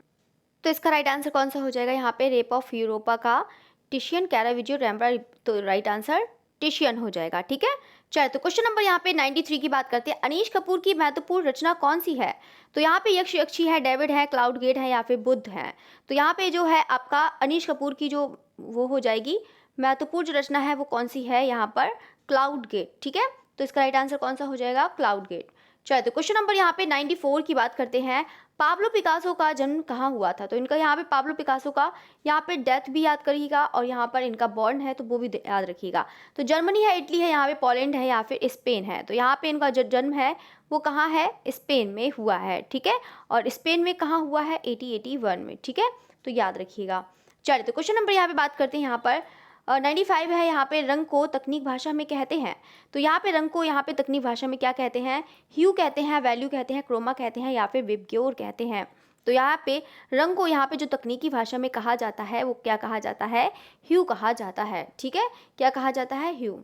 तो इसका राइट आंसर कौन सा हो जाएगा यहाँ पे, रेप ऑफ यूरोपा का टिशियन, कैरावेजियो, रैम्ब्रा, तो राइट आंसर टिशियन हो जाएगा। ठीक है, चलो तो क्वेश्चन नंबर यहाँ पे 93 की बात करते हैं। अनीश कपूर की महत्वपूर्ण रचना कौन सी है? तो यहाँ पे यक्ष यक्षी है, डेविड है, क्लाउड गेट है या फिर बुद्ध है। तो यहाँ पे जो है आपका अनीश कपूर की जो वो हो जाएगी महत्वपूर्ण जो रचना है वो कौन सी है यहाँ पर, क्लाउड गेट। ठीक है, तो इसका राइट आंसर कौन सा हो जाएगा, क्लाउड गेट। चलो तो क्वेश्चन नंबर यहाँ पे 94 की बात करते हैं। पाब्लो पिकासो का जन्म कहाँ हुआ था? तो इनका यहाँ पे पाब्लो पिकासो का यहाँ पे डेथ भी याद करिएगा और यहाँ पर इनका बॉर्न है तो वो भी याद रखिएगा। तो जर्मनी है, इटली है, यहाँ पे पोलैंड है या फिर स्पेन है। तो यहाँ पे इनका जो जन्म है वो कहाँ है, स्पेन में हुआ है। ठीक है, और स्पेन में कहाँ हुआ है, 1881 में। ठीक है, तो याद रखिएगा। चलिए तो क्वेश्चन नंबर यहाँ पे बात करते हैं। यहाँ पर 95 है, यहाँ पे रंग को तकनीक भाषा में कहते हैं। तो यहाँ पे रंग को यहाँ पे तकनीक भाषा में क्या कहते हैं, ह्यू कहते हैं, वैल्यू कहते हैं, क्रोमा कहते हैं या फिर विबग्योर कहते हैं। तो यहाँ पे रंग को यहाँ पे जो तकनीकी भाषा में कहा जाता है वो क्या कहा जाता है, ह्यू कहा जाता है। ठीक है, क्या कहा जाता है, ह्यू।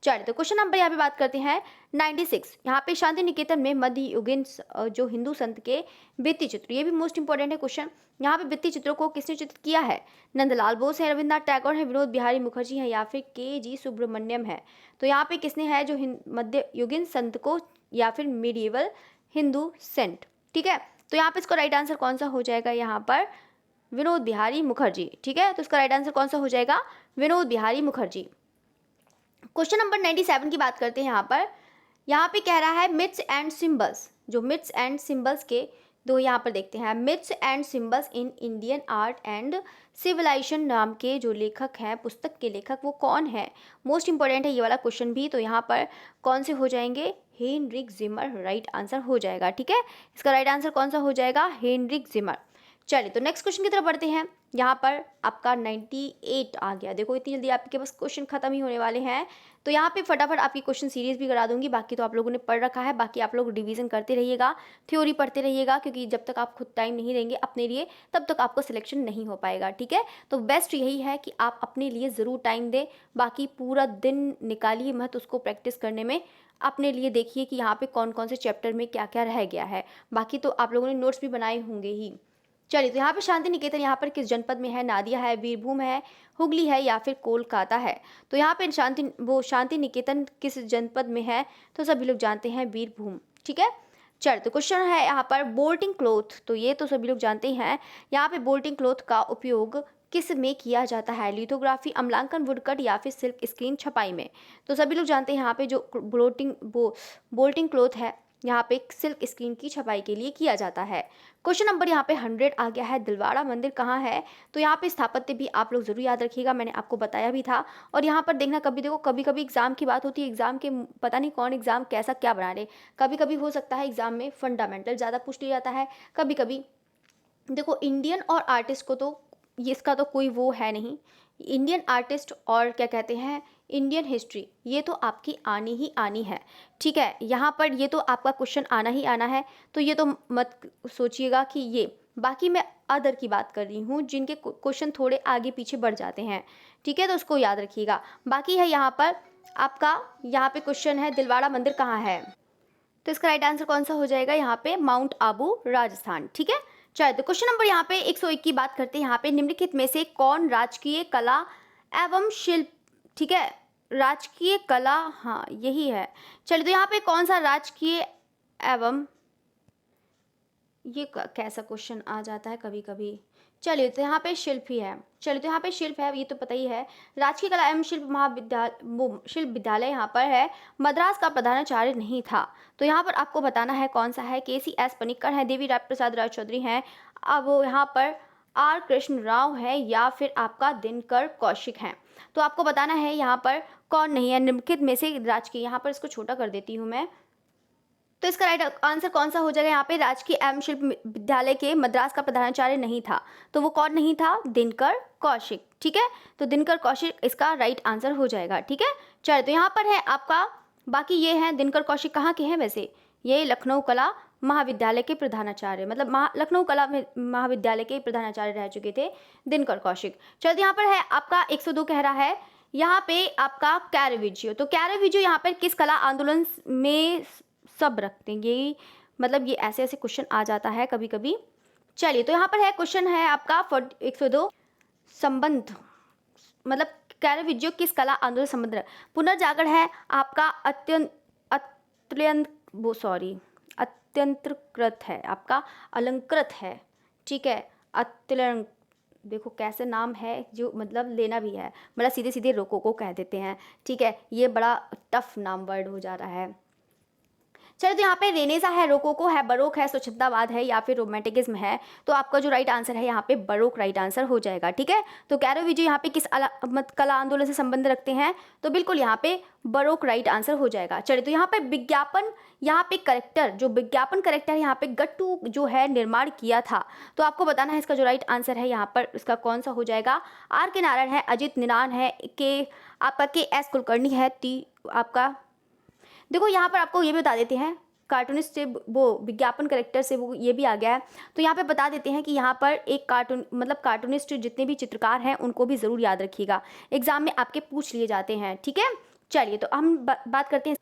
चलिए तो क्वेश्चन नंबर यहाँ पे बात करते हैं 96। यहाँ पे शांति निकेतन में मध्ययुगीन जो हिंदू संत के भित्ति चित्र, ये भी मोस्ट इंपॉर्टेंट है क्वेश्चन। यहाँ पे भित्ति चित्रों को किसने चित्रित किया है? नंदलाल बोस है, रविन्द्रनाथ टैगोर है, विनोद बिहारी मुखर्जी है या फिर के.जी. सुब्रमण्यम है। तो यहाँ पे किसने है जो मध्ययुगीन संत को या फिर मिडिएवल हिंदू सेंट। ठीक है, तो यहाँ पे इसका राइट आंसर कौन सा हो जाएगा, यहाँ पर विनोद बिहारी मुखर्जी। ठीक है, तो इसका राइट आंसर कौन सा हो जाएगा, विनोद बिहारी मुखर्जी। क्वेश्चन नंबर 97 की बात करते हैं। यहाँ पे कह रहा है मिथ्स एंड सिंबल्स, जो मिथ्स एंड सिंबल्स के दो यहाँ पर देखते हैं। Myths and symbols in Indian art and civilisation नाम के जो लेखक हैं, पुस्तक के लेखक, वो कौन है? मोस्ट इंपॉर्टेंट है ये वाला क्वेश्चन भी। तो यहाँ पर कौन से हो जाएंगे, हेनरिक जिमर राइट आंसर हो जाएगा। ठीक है, इसका राइट आंसर कौन सा हो जाएगा, हेनरिक जिमर। चलिए तो नेक्स्ट क्वेश्चन की तरफ बढ़ते हैं। यहाँ पर आपका 98 आ गया। देखो इतनी जल्दी आपके पास क्वेश्चन खत्म ही होने वाले हैं, तो यहाँ पे फटाफट आपकी क्वेश्चन सीरीज भी करा दूंगी। बाकी तो आप लोगों ने पढ़ रखा है, बाकी आप लोग रिवीजन करते रहिएगा, थ्योरी पढ़ते रहिएगा, क्योंकि जब तक आप खुद टाइम नहीं देंगे अपने लिए तब तक आपको सिलेक्शन नहीं हो पाएगा। ठीक है, तो बेस्ट यही है कि आप अपने लिए ज़रूर टाइम दें। बाकी पूरा दिन निकालिए मत उसको प्रैक्टिस करने में, अपने लिए देखिए कि यहाँ पे कौन कौन से चैप्टर में क्या क्या रह गया है। बाकी तो आप लोगों ने नोट्स भी बनाए होंगे ही। चलिए तो यहाँ पे शांति निकेतन यहाँ पर किस जनपद में है? नादिया है, वीरभूम है, हुगली है या फिर कोलकाता है। तो यहाँ पे शांति निकेतन किस जनपद में है? तो सभी लोग जानते हैं वीरभूम। ठीक है, चलिए तो क्वेश्चन है यहाँ पर बोल्टिंग क्लॉथ, तो ये तो सभी लोग जानते हैं। यहाँ पे बोल्टिंग क्लॉथ का उपयोग किस में किया जाता है? लिथोग्राफी, अम्लांकन, वुडकट या फिर सिल्क स्क्रीन छपाई में। तो सभी लोग जानते हैं यहाँ पे जो बोल्टिंग क्लॉथ है यहाँ पे सिल्क स्क्रीन की छपाई के लिए किया जाता है। क्वेश्चन नंबर यहाँ पे 100 आ गया है। दिलवाड़ा मंदिर कहाँ है? तो यहाँ पे स्थापत्य भी आप लोग जरूर याद रखिएगा, मैंने आपको बताया भी था। और यहाँ पर देखना, कभी कभी एग्जाम की बात होती है, एग्जाम के पता नहीं कौन एग्जाम कैसा क्या बना रहे। कभी कभी हो सकता है एग्जाम में फंडामेंटल ज़्यादा पूछ लिया जाता है, कभी कभी देखो इंडियन और आर्टिस्ट को तो इसका तो कोई वो है नहीं। इंडियन आर्टिस्ट और क्या कहते हैं इंडियन हिस्ट्री, ये तो आपकी आनी ही आनी है। ठीक है, यहाँ पर ये तो आपका क्वेश्चन आना ही आना है, तो ये तो मत सोचिएगा कि ये। बाकी मैं अदर की बात कर रही हूँ जिनके क्वेश्चन थोड़े आगे पीछे बढ़ जाते हैं। ठीक है, तो उसको याद रखिएगा। बाकी है यहाँ पर आपका, यहाँ पे क्वेश्चन है दिलवाड़ा मंदिर कहाँ है? तो इसका राइट आंसर कौन सा हो जाएगा? यहाँ पे माउंट आबू, राजस्थान। ठीक है, चलिए तो क्वेश्चन नंबर यहाँ पे 101 की बात करते हैं। यहाँ पे निम्नलिखित में से कौन राजकीय कला एवं शिल्प, ठीक है, राजकीय कला, हाँ यही है। चलिए तो यहाँ पे कौन सा राजकीय एवं, ये कैसा क्वेश्चन आ जाता है कभी कभी। चलिए तो यहाँ पे शिल्प ही है। चलिए तो यहाँ पे शिल्प है, ये तो पता ही है। राजकीय कला एवं शिल्प महाविद्यालय, शिल्प विद्यालय यहाँ पर है, मद्रास का प्रधानाचार्य नहीं था। तो यहाँ पर आपको बताना है कौन सा है। KCS पनिक्कर है, देवी प्रसाद राय चौधरी हैं, अब यहाँ पर R कृष्ण राव है, या फिर आपका दिनकर कौशिक हैं। तो आपको बताना है यहाँ पर कौन नहीं है निम्नलिखित में से राजकीय। यहाँ पर इसको छोटा कर देती हूँ मैं। तो इसका राइट आंसर कौन सा हो जाएगा यहाँ पे, राजकीय एवं शिल्प विद्यालय के मद्रास का प्रधानाचार्य नहीं था। तो वो कौन नहीं था, दिनकर कौशिक, ठीक है। तो दिनकर कौशिक इसका राइट आंसर हो जाएगा, ठीक है। चलिए तो यहाँ पर है आपका, बाकी ये हैं दिनकर कौशिक कहाँ के हैं वैसे, ये लखनऊ कला महाविद्यालय के प्रधानाचार्य, मतलब लखनऊ कला महाविद्यालय के प्रधानाचार्य रह चुके थे दिनकर कौशिक। चलिए यहाँ पर है आपका 102 कह रहा है यहाँ पे आपका कैरावेजियो। तो कैरावेजियो यहाँ पर किस कला आंदोलन में सब रखते हैं, ये मतलब ये ऐसे ऐसे क्वेश्चन आ जाता है कभी कभी। चलिए तो यहाँ पर है क्वेश्चन है आपका 102 संबंध, मतलब कैरावेजियो किस कला आंदोलन संबंध। पुनर्जागरण है आपका अत्यंतकृत है, आपका अलंकृत है, ठीक है। अत्यंत, देखो कैसे नाम है जो मतलब लेना भी है, मतलब सीधे सीधे रोकोको कह देते हैं, ठीक है। ये बड़ा टफ नाम वर्ड हो जा रहा है। चलिए तो यहाँ पे रेनेसा है, रोकोको है, बरोक है, स्वच्छंदतावाद है, या फिर रोमांटिकिज्म है। तो आपका जो राइट आंसर है यहाँ पे बरोक राइट आंसर हो जाएगा, ठीक है। तो कैरावेजियो यहाँ पे किस कला आंदोलन से संबंध रखते हैं, तो बिल्कुल यहाँ पे बरोक राइट आंसर हो जाएगा। चलिए तो यहाँ पे विज्ञापन, यहाँ पे करेक्टर, जो विज्ञापन करेक्टर यहाँ पे गट्टू जो है निर्माण किया था। तो आपको बताना है इसका जो राइट आंसर है यहाँ पर इसका कौन सा हो जाएगा। R.K. नारायण है, अजित निनान है, आपका KS कुलकर्णी है, आपका देखो यहाँ पर आपको ये भी बता देते हैं, कार्टूनिस्ट से वो विज्ञापन करेक्टर से वो ये भी आ गया है। तो यहाँ पे बता देते हैं कि यहाँ पर एक कार्टूनिस्ट जितने भी चित्रकार हैं उनको भी ज़रूर याद रखिएगा, एग्जाम में आपके पूछ लिए जाते हैं, ठीक है। चलिए तो हम बात करते हैं।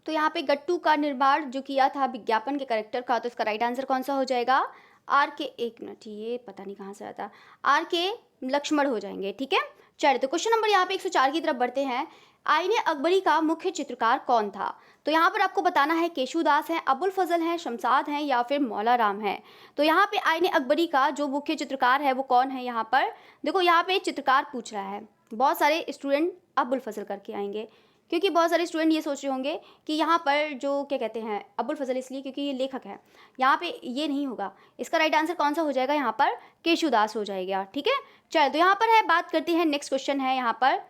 तो यहाँ पे गट्टू का निर्माण जो किया था विज्ञापन के करेक्टर का, तो इसका राइट आंसर कौन सा हो जाएगा। एक मिनट, ये पता नहीं कहाँ से आता, R.K. लक्ष्मण हो जाएंगे, ठीक है। चलिए तो क्वेश्चन नंबर यहाँ पे 104 की तरफ बढ़ते हैं। आईने अकबरी का मुख्य चित्रकार कौन था। तो यहाँ पर आपको बताना है केशुदास हैं, अबुल फजल हैं, शमशाद हैं, या फिर मौला राम हैं। तो यहाँ पे आईने अकबरी का जो मुख्य चित्रकार है वो कौन है। यहाँ पर देखो यहाँ पे चित्रकार पूछ रहा है, बहुत सारे स्टूडेंट अबुल फजल करके आएंगे, क्योंकि बहुत सारे स्टूडेंट ये सोच रहे होंगे कि यहाँ पर जो क्या कहते हैं अबुल फजल इसलिए क्योंकि ये लेखक है, यहाँ पे ये नहीं होगा। इसका राइट आंसर कौन सा हो जाएगा, यहाँ पर केशुदास हो जाएगा, ठीक है। चलिए तो यहाँ पर है बात करते हैं, नेक्स्ट क्वेश्चन है यहाँ पर।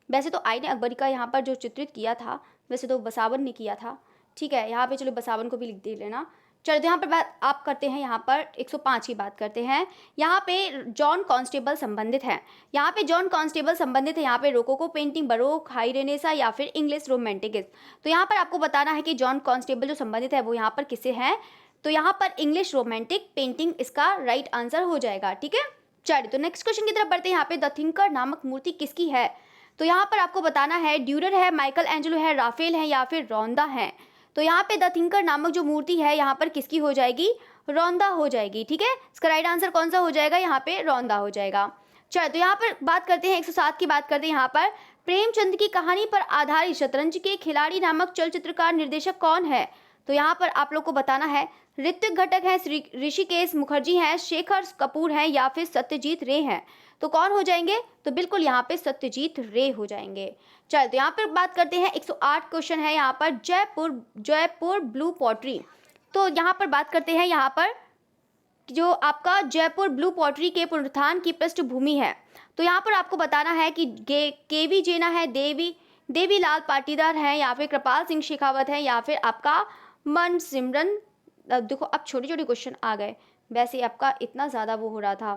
वैसे तो आईने अकबरी का यहाँ पर जो चित्रित किया था वैसे तो बसावन ने किया था, ठीक है। यहाँ पे चलो बसावन को भी लिख दे लेना। चलो तो यहाँ पर बात आप करते हैं, यहाँ पर 105 की बात करते हैं। यहाँ पे जॉन कॉन्स्टेबल संबंधित है, यहाँ पे जॉन कॉन्स्टेबल संबंधित है, यहाँ पे rococo painting, baroque, high Renaissance, या फिर इंग्लिश रोमांटिकिज्म। तो यहाँ पर आपको बताना है कि जॉन कॉन्स्टेबल जो संबंधित है वो यहाँ पर किससे है। तो यहाँ पर इंग्लिश रोमांटिक पेंटिंग इसका राइट आंसर हो जाएगा, ठीक है। चलिए तो नेक्स्ट क्वेश्चन की तरफ बढ़ते हैं। यहाँ पे द थिंकर नामक मूर्ति किसकी है। तो यहाँ पर आपको बताना है ड्यूरर है, माइकल एंजेलो है, राफेल है, या फिर रौंदा है। तो यहाँ पे द थिंकर नामक जो मूर्ति है यहाँ पर किसकी हो जाएगी, रौंदा हो जाएगी, ठीक है। इसका राइट आंसर कौन सा हो जाएगा, यहाँ पे रौंदा हो जाएगा। चलो तो यहाँ पर बात करते हैं 107 की बात करते हैं। यहाँ पर प्रेमचंद की कहानी पर आधारित शतरंज के खिलाड़ी नामक चलचित्रकार निर्देशक कौन है। तो यहाँ पर आप लोग को बताना है ऋत्विक घटक है, ऋषिकेश मुखर्जी हैं, शेखर कपूर हैं, या फिर सत्यजीत रे हैं। तो कौन हो जाएंगे, तो बिल्कुल यहाँ पे सत्यजीत रे हो जाएंगे। चल तो यहाँ पर बात करते हैं 108 क्वेश्चन है यहाँ पर जयपुर ब्लू पॉटरी। तो यहाँ पर बात करते हैं यहाँ पर जो आपका जयपुर ब्लू पॉटरी के पुनरुत्थान की पृष्ठभूमि है। तो यहाँ पर आपको बताना है कि केवी जेना है, देवी लाल पाटीदार हैं, या फिर कृपाल सिंह शेखावत है, या फिर आपका मन सिमरन। देखो अब छोटे छोटे क्वेश्चन आ गए, वैसे आपका इतना ज़्यादा वो हो रहा था,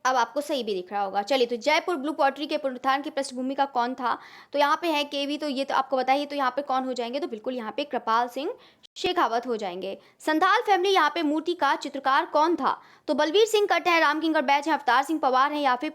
अब आपको सही भी दिख रहा होगा। चलिए तो जयपुर ब्लू पॉटरी के पुनरुत्थान की पृष्ठभूमि का कौन था। तो यहाँ पे है केवी, तो ये तो आपको बताइए। तो यहाँ पे कौन हो जाएंगे, तो बिल्कुल यहाँ पे कृपाल सिंह शेखावत हो जाएंगे। संथाल फैमिली यहाँ पे मूर्ति का चित्रकार कौन था। तो बलवीर सिंह कट है, राम किंकर बैच है, अवतार सिंह पवार हैं, या फिर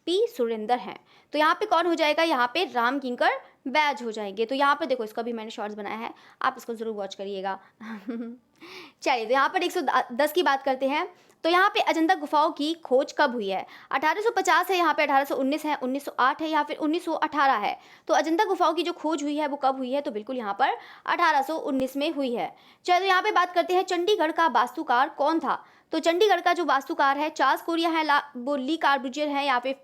पी सुरेंद्र हैं। तो यहाँ पे कौन हो जाएगा, यहाँ पे राम किंकर बैज हो जाएंगे। तो यहाँ पर देखो इसका भी मैंने शॉर्ट्स बनाया है, आप इसको ज़रूर वॉच करिएगा। चलिए, तो यहाँ पर 110 की बात करते हैं। तो यहाँ पे अजंता गुफाओं की खोज कब हुई है? 1850 है, यहाँ पे 1819 है, 1908 है, या फिर 1918 है। तो अजंता गुफाओं की जो खोज हुई है वो कब हुई है? तो बिल्कुल यहाँ पर 1819 में हुई है। चलो यहाँ पे बात करते हैं, चंडीगढ़ का वास्तुकार कौन था? तो चंडीगढ़ का जो वास्तुकार है, चार्ल्स कोरिया है, वो ली कार्बुजियर है, या फिर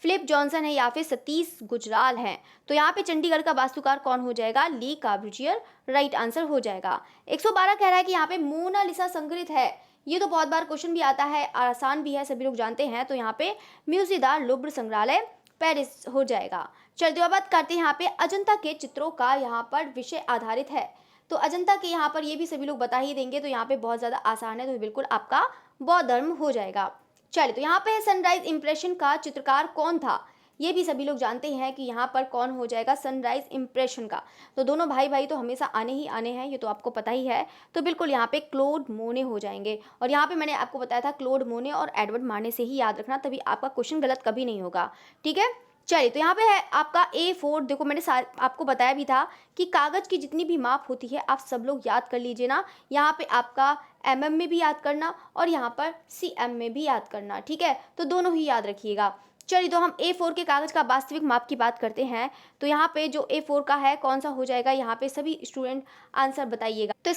फिलिप जॉनसन है, या फिर सतीश गुजराल है। तो यहाँ पे चंडीगढ़ का वास्तुकार कौन हो जाएगा? ली कार्बुजियर राइट आंसर हो जाएगा। 112 कह रहा है कि यहाँ पे मोनालिसा संग्रहित है। ये तो बहुत बार क्वेश्चन भी आता है, आसान भी है, सभी लोग जानते हैं। तो यहाँ पे म्यूजियम लुब्र संग्रहालय पेरिस हो जाएगा। चलते हुए बात करते हैं यहाँ पे अजंता के चित्रों का यहाँ पर विषय आधारित है। तो अजंता के यहाँ पर ये भी सभी लोग बता ही देंगे, तो यहाँ पे बहुत ज़्यादा आसान है, तो बिल्कुल आपका बौद्ध धर्म हो जाएगा। चलिए, तो यहाँ पे सनराइज इंप्रेशन का चित्रकार कौन था? ये भी सभी लोग जानते हैं कि यहाँ पर कौन हो जाएगा सनराइज इंप्रेशन का। तो दोनों भाई भाई तो हमेशा आने ही आने हैं, ये तो आपको पता ही है। तो बिल्कुल यहाँ पे क्लोड मोने हो जाएंगे। और यहाँ पे मैंने आपको बताया था क्लोड मोने और एडवर्ड माने से ही याद रखना, तभी आपका क्वेश्चन गलत कभी नहीं होगा। ठीक है, चलिए, तो यहाँ पे है आपका A4। देखो मैंने आपको बताया भी था कि कागज़ की जितनी भी माप होती है आप सब लोग याद कर लीजिए ना। यहाँ पे आपका mm में भी याद करना और यहाँ पर cm में भी याद करना। ठीक है, तो दोनों ही याद रखिएगा। चलिए, तो हम A4 के कागज़ का वास्तविक माप की बात करते हैं। तो यहाँ पे जो A4 का है कौन सा हो जाएगा? यहाँ पे सभी स्टूडेंट आंसर बताइएगा। तो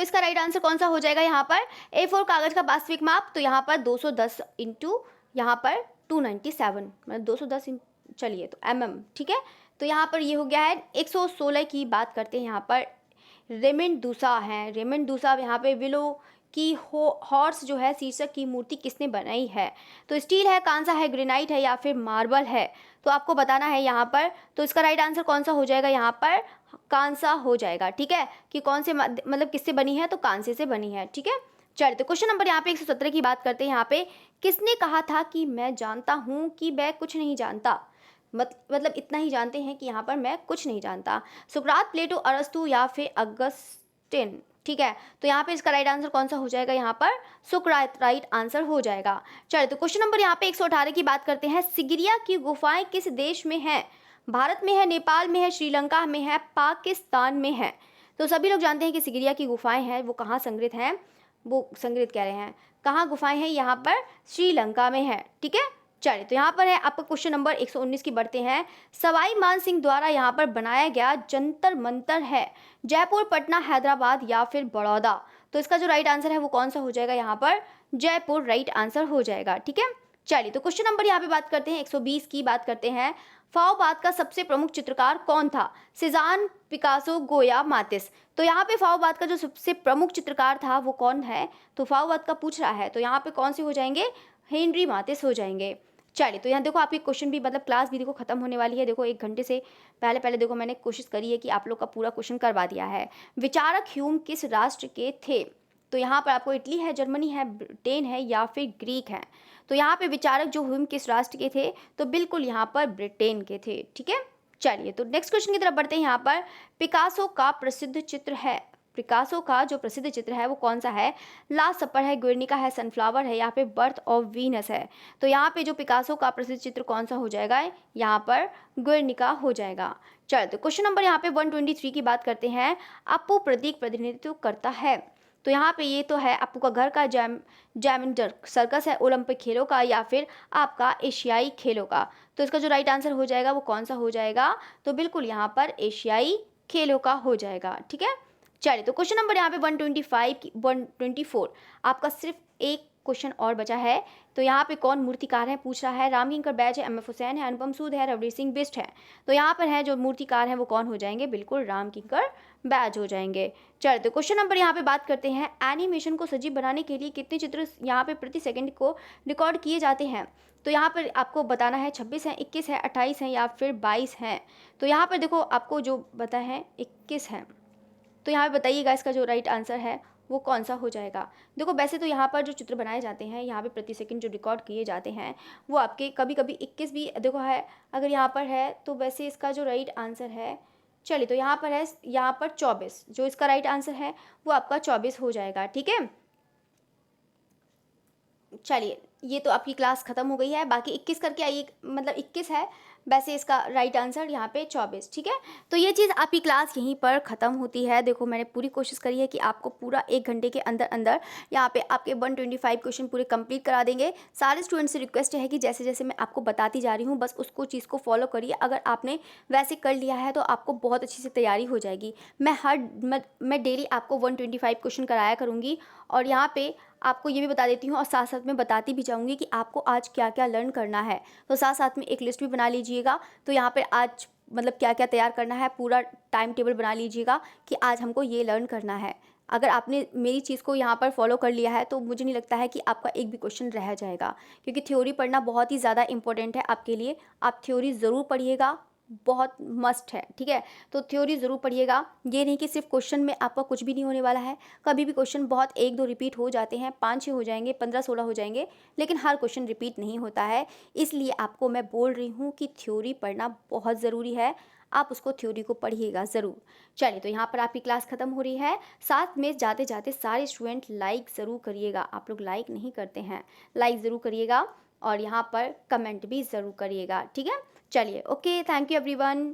इसका राइट आंसर कौन सा हो जाएगा? यहाँ पर A4 कागज़ का वास्तविक माप, तो यहाँ पर 210 इंटू यहाँ पर 297, मतलब 210 चलिए तो ठीक है। तो यहाँ पर ये हो गया है। 116 की बात करते हैं। यहाँ पर रेमंड दूसा है, रेमंड दूसा। यहाँ पे विलो की हॉर्स जो है शीर्षक की मूर्ति किसने बनाई है? तो स्टील है, कांसा है, ग्रेनाइट है, या फिर मार्बल है? तो आपको बताना है यहाँ पर। तो इसका राइट आंसर कौन सा हो जाएगा? यहाँ पर कांसा हो जाएगा। ठीक है, कि कौन से मतलब किससे बनी है? तो कांसे से बनी है। ठीक है, चलिए, तो क्वेश्चन नंबर यहाँ पे 117 की बात करते हैं। यहाँ पे किसने कहा था कि मैं जानता हूँ कि मैं कुछ नहीं जानता? मतलब इतना ही जानते हैं कि यहाँ पर मैं कुछ नहीं जानता। सुकरात, प्लेटो, अरस्तु, या फिर अगस्टिन? ठीक है, तो यहाँ पे इसका राइट आंसर कौन सा हो जाएगा? यहाँ पर सुकरात राइट आंसर हो जाएगा। चलिए, तो क्वेश्चन नंबर यहाँ पे 118 की बात करते हैं। सिगिरिया की गुफाएं किस देश में हैं? भारत में है, नेपाल में है, श्रीलंका में है, पाकिस्तान में है? तो सभी लोग जानते हैं कि सिगिरिया की गुफाएं हैं वो कहाँ संग्रहित हैं? वो संग्रहित कह रहे हैं, कहाँ गुफाएं हैं? यहाँ पर श्रीलंका में है। ठीक है, चलिए, तो यहाँ पर है आपका क्वेश्चन नंबर 119 की बढ़ते हैं। सवाई मान सिंह द्वारा यहाँ पर बनाया गया जंतर मंतर है जयपुर, पटना, हैदराबाद, या फिर बड़ौदा? तो इसका जो राइट आंसर है वो कौन सा हो जाएगा? यहाँ पर जयपुर राइट आंसर हो जाएगा। ठीक है, चलिए, तो क्वेश्चन नंबर यहाँ पे बात करते हैं 120 की बात करते हैं। फाओबाद का सबसे प्रमुख चित्रकार कौन था? सिजान, पिकासो, गोया, मातिस? तो यहाँ पे फाओबाद का जो सबसे प्रमुख चित्रकार था वो कौन है? तो फाओबाद का पूछ रहा है, तो यहाँ पे कौन से हो जाएंगे? हेनरी मातिस हो जाएंगे। चलिए, तो यहाँ देखो आपकी क्वेश्चन भी मतलब क्लास भी देखो खत्म होने वाली है। देखो 1 घंटे से पहले देखो मैंने कोशिश करी है कि आप लोग का पूरा क्वेश्चन करवा दिया है। विचारक ह्यूम किस राष्ट्र के थे? तो यहाँ पर आपको इटली है, जर्मनी है, ब्रिटेन है, या फिर ग्रीक है? तो यहाँ पे विचारक जो ह्यूम किस राष्ट्र के थे? तो बिल्कुल यहाँ पर ब्रिटेन के थे। ठीक है, चलिए, तो नेक्स्ट क्वेश्चन की तरफ बढ़ते हैं। यहाँ पर पिकासो का प्रसिद्ध चित्र है, पिकासो का जो प्रसिद्ध चित्र है वो कौन सा है? लास्ट सपर है, गुर्निका है, सनफ्लावर है, या फिर बर्थ ऑफ वीनस है? तो यहाँ पे जो पिकासो का प्रसिद्ध चित्र कौन सा हो जाएगा? यहाँ पर गुर्निका हो जाएगा। चलो, तो क्वेश्चन नंबर यहाँ पे 123 की बात करते हैं। अपू प्रतीक प्रतिनिधित्व करता है? तो यहाँ पे ये तो है अपू का घर का जैमेंडर सर्कस है, ओलंपिक खेलों का, या फिर आपका एशियाई खेलों का? तो इसका जो राइट आंसर हो जाएगा वो कौन सा हो जाएगा? तो बिल्कुल यहाँ पर एशियाई खेलों का हो जाएगा। ठीक है, चलिए, तो क्वेश्चन नंबर यहाँ पे 124 आपका सिर्फ एक क्वेश्चन और बचा है। तो यहाँ पे कौन मूर्तिकार है पूछ रहा है? रामकिंकर बैज है, MF हुसैन है, अनुपम सूद है, रवि सिंह बिस्ट है? तो यहाँ पर है जो मूर्तिकार हैं वो कौन हो जाएंगे? बिल्कुल रामकिंकर बैज हो जाएंगे। चलिए, तो क्वेश्चन नंबर यहाँ पे बात करते हैं। एनिमेशन को सजीव बनाने के लिए कितने चित्र यहाँ पे प्रति सेकंड को रिकॉर्ड किए जाते हैं? तो यहाँ पर आपको बताना है 26 है, 21 है, 28 है, या फिर 22 हैं? तो यहाँ पर देखो आपको जो पता है 21 है। तो यहाँ पे बताइएगा इसका जो राइट आंसर है वो कौन सा हो जाएगा? देखो वैसे तो यहाँ पर जो चित्र बनाए जाते हैं यहाँ पे प्रति सेकंड जो रिकॉर्ड किए जाते हैं वो आपके कभी कभी 21 भी देखो है, अगर यहाँ पर है तो वैसे इसका जो राइट आंसर है, चलिए तो यहाँ पर है, यहाँ पर 24 जो इसका राइट आंसर है वो आपका 24 हो जाएगा। ठीक है, चलिए ये तो आपकी क्लास ख़त्म हो गई है। बाकी 21 करके आइए, मतलब 21 है, वैसे इसका राइट आंसर यहाँ पे 24, ठीक है। तो ये चीज़ आपकी क्लास यहीं पर ख़त्म होती है। देखो मैंने पूरी कोशिश करी है कि आपको पूरा 1 घंटे के अंदर अंदर यहाँ पे आपके 125 क्वेश्चन पूरे कंप्लीट करा देंगे। सारे स्टूडेंट्स से रिक्वेस्ट है कि जैसे जैसे मैं आपको बताती जा रही हूँ बस उसको चीज़ को फॉलो करिए। अगर आपने वैसे कर लिया है तो आपको बहुत अच्छी से तैयारी हो जाएगी। मैं डेली आपको 125 क्वेश्चन कराया करूँगी और यहाँ पे आपको ये भी बता देती हूँ और साथ साथ में बताती भी जाऊँगी कि आपको आज क्या क्या लर्न करना है। तो साथ साथ में एक लिस्ट भी बना लीजिएगा। तो यहाँ पे आज मतलब क्या क्या तैयार करना है, पूरा टाइम टेबल बना लीजिएगा कि आज हमको ये लर्न करना है। अगर आपने मेरी चीज़ को यहाँ पर फॉलो कर लिया है तो मुझे नहीं लगता है कि आपका एक भी क्वेश्चन रह जाएगा, क्योंकि थ्योरी पढ़ना बहुत ही ज़्यादा इंपॉर्टेंट है आपके लिए। आप थ्योरी ज़रूर पढ़िएगा, बहुत मस्ट है, ठीक है। तो थ्योरी ज़रूर पढ़िएगा। ये नहीं कि सिर्फ क्वेश्चन में आपका कुछ भी नहीं होने वाला है। कभी भी क्वेश्चन बहुत 1-2 रिपीट हो जाते हैं, 5-6 हो जाएंगे, 15-16 हो जाएंगे, लेकिन हर क्वेश्चन रिपीट नहीं होता है। इसलिए आपको मैं बोल रही हूँ कि थ्योरी पढ़ना बहुत ज़रूरी है। आप उसको थ्योरी को पढ़िएगा ज़रूर। चलिए, तो यहाँ पर आपकी क्लास ख़त्म हो रही है। साथ में जाते जाते सारे स्टूडेंट लाइक ज़रूर करिएगा। आप लोग लाइक नहीं करते हैं, लाइक ज़रूर करिएगा और यहाँ पर कमेंट भी ज़रूर करिएगा, ठीक है। चलिए, ओके, थैंक यू एवरीवन।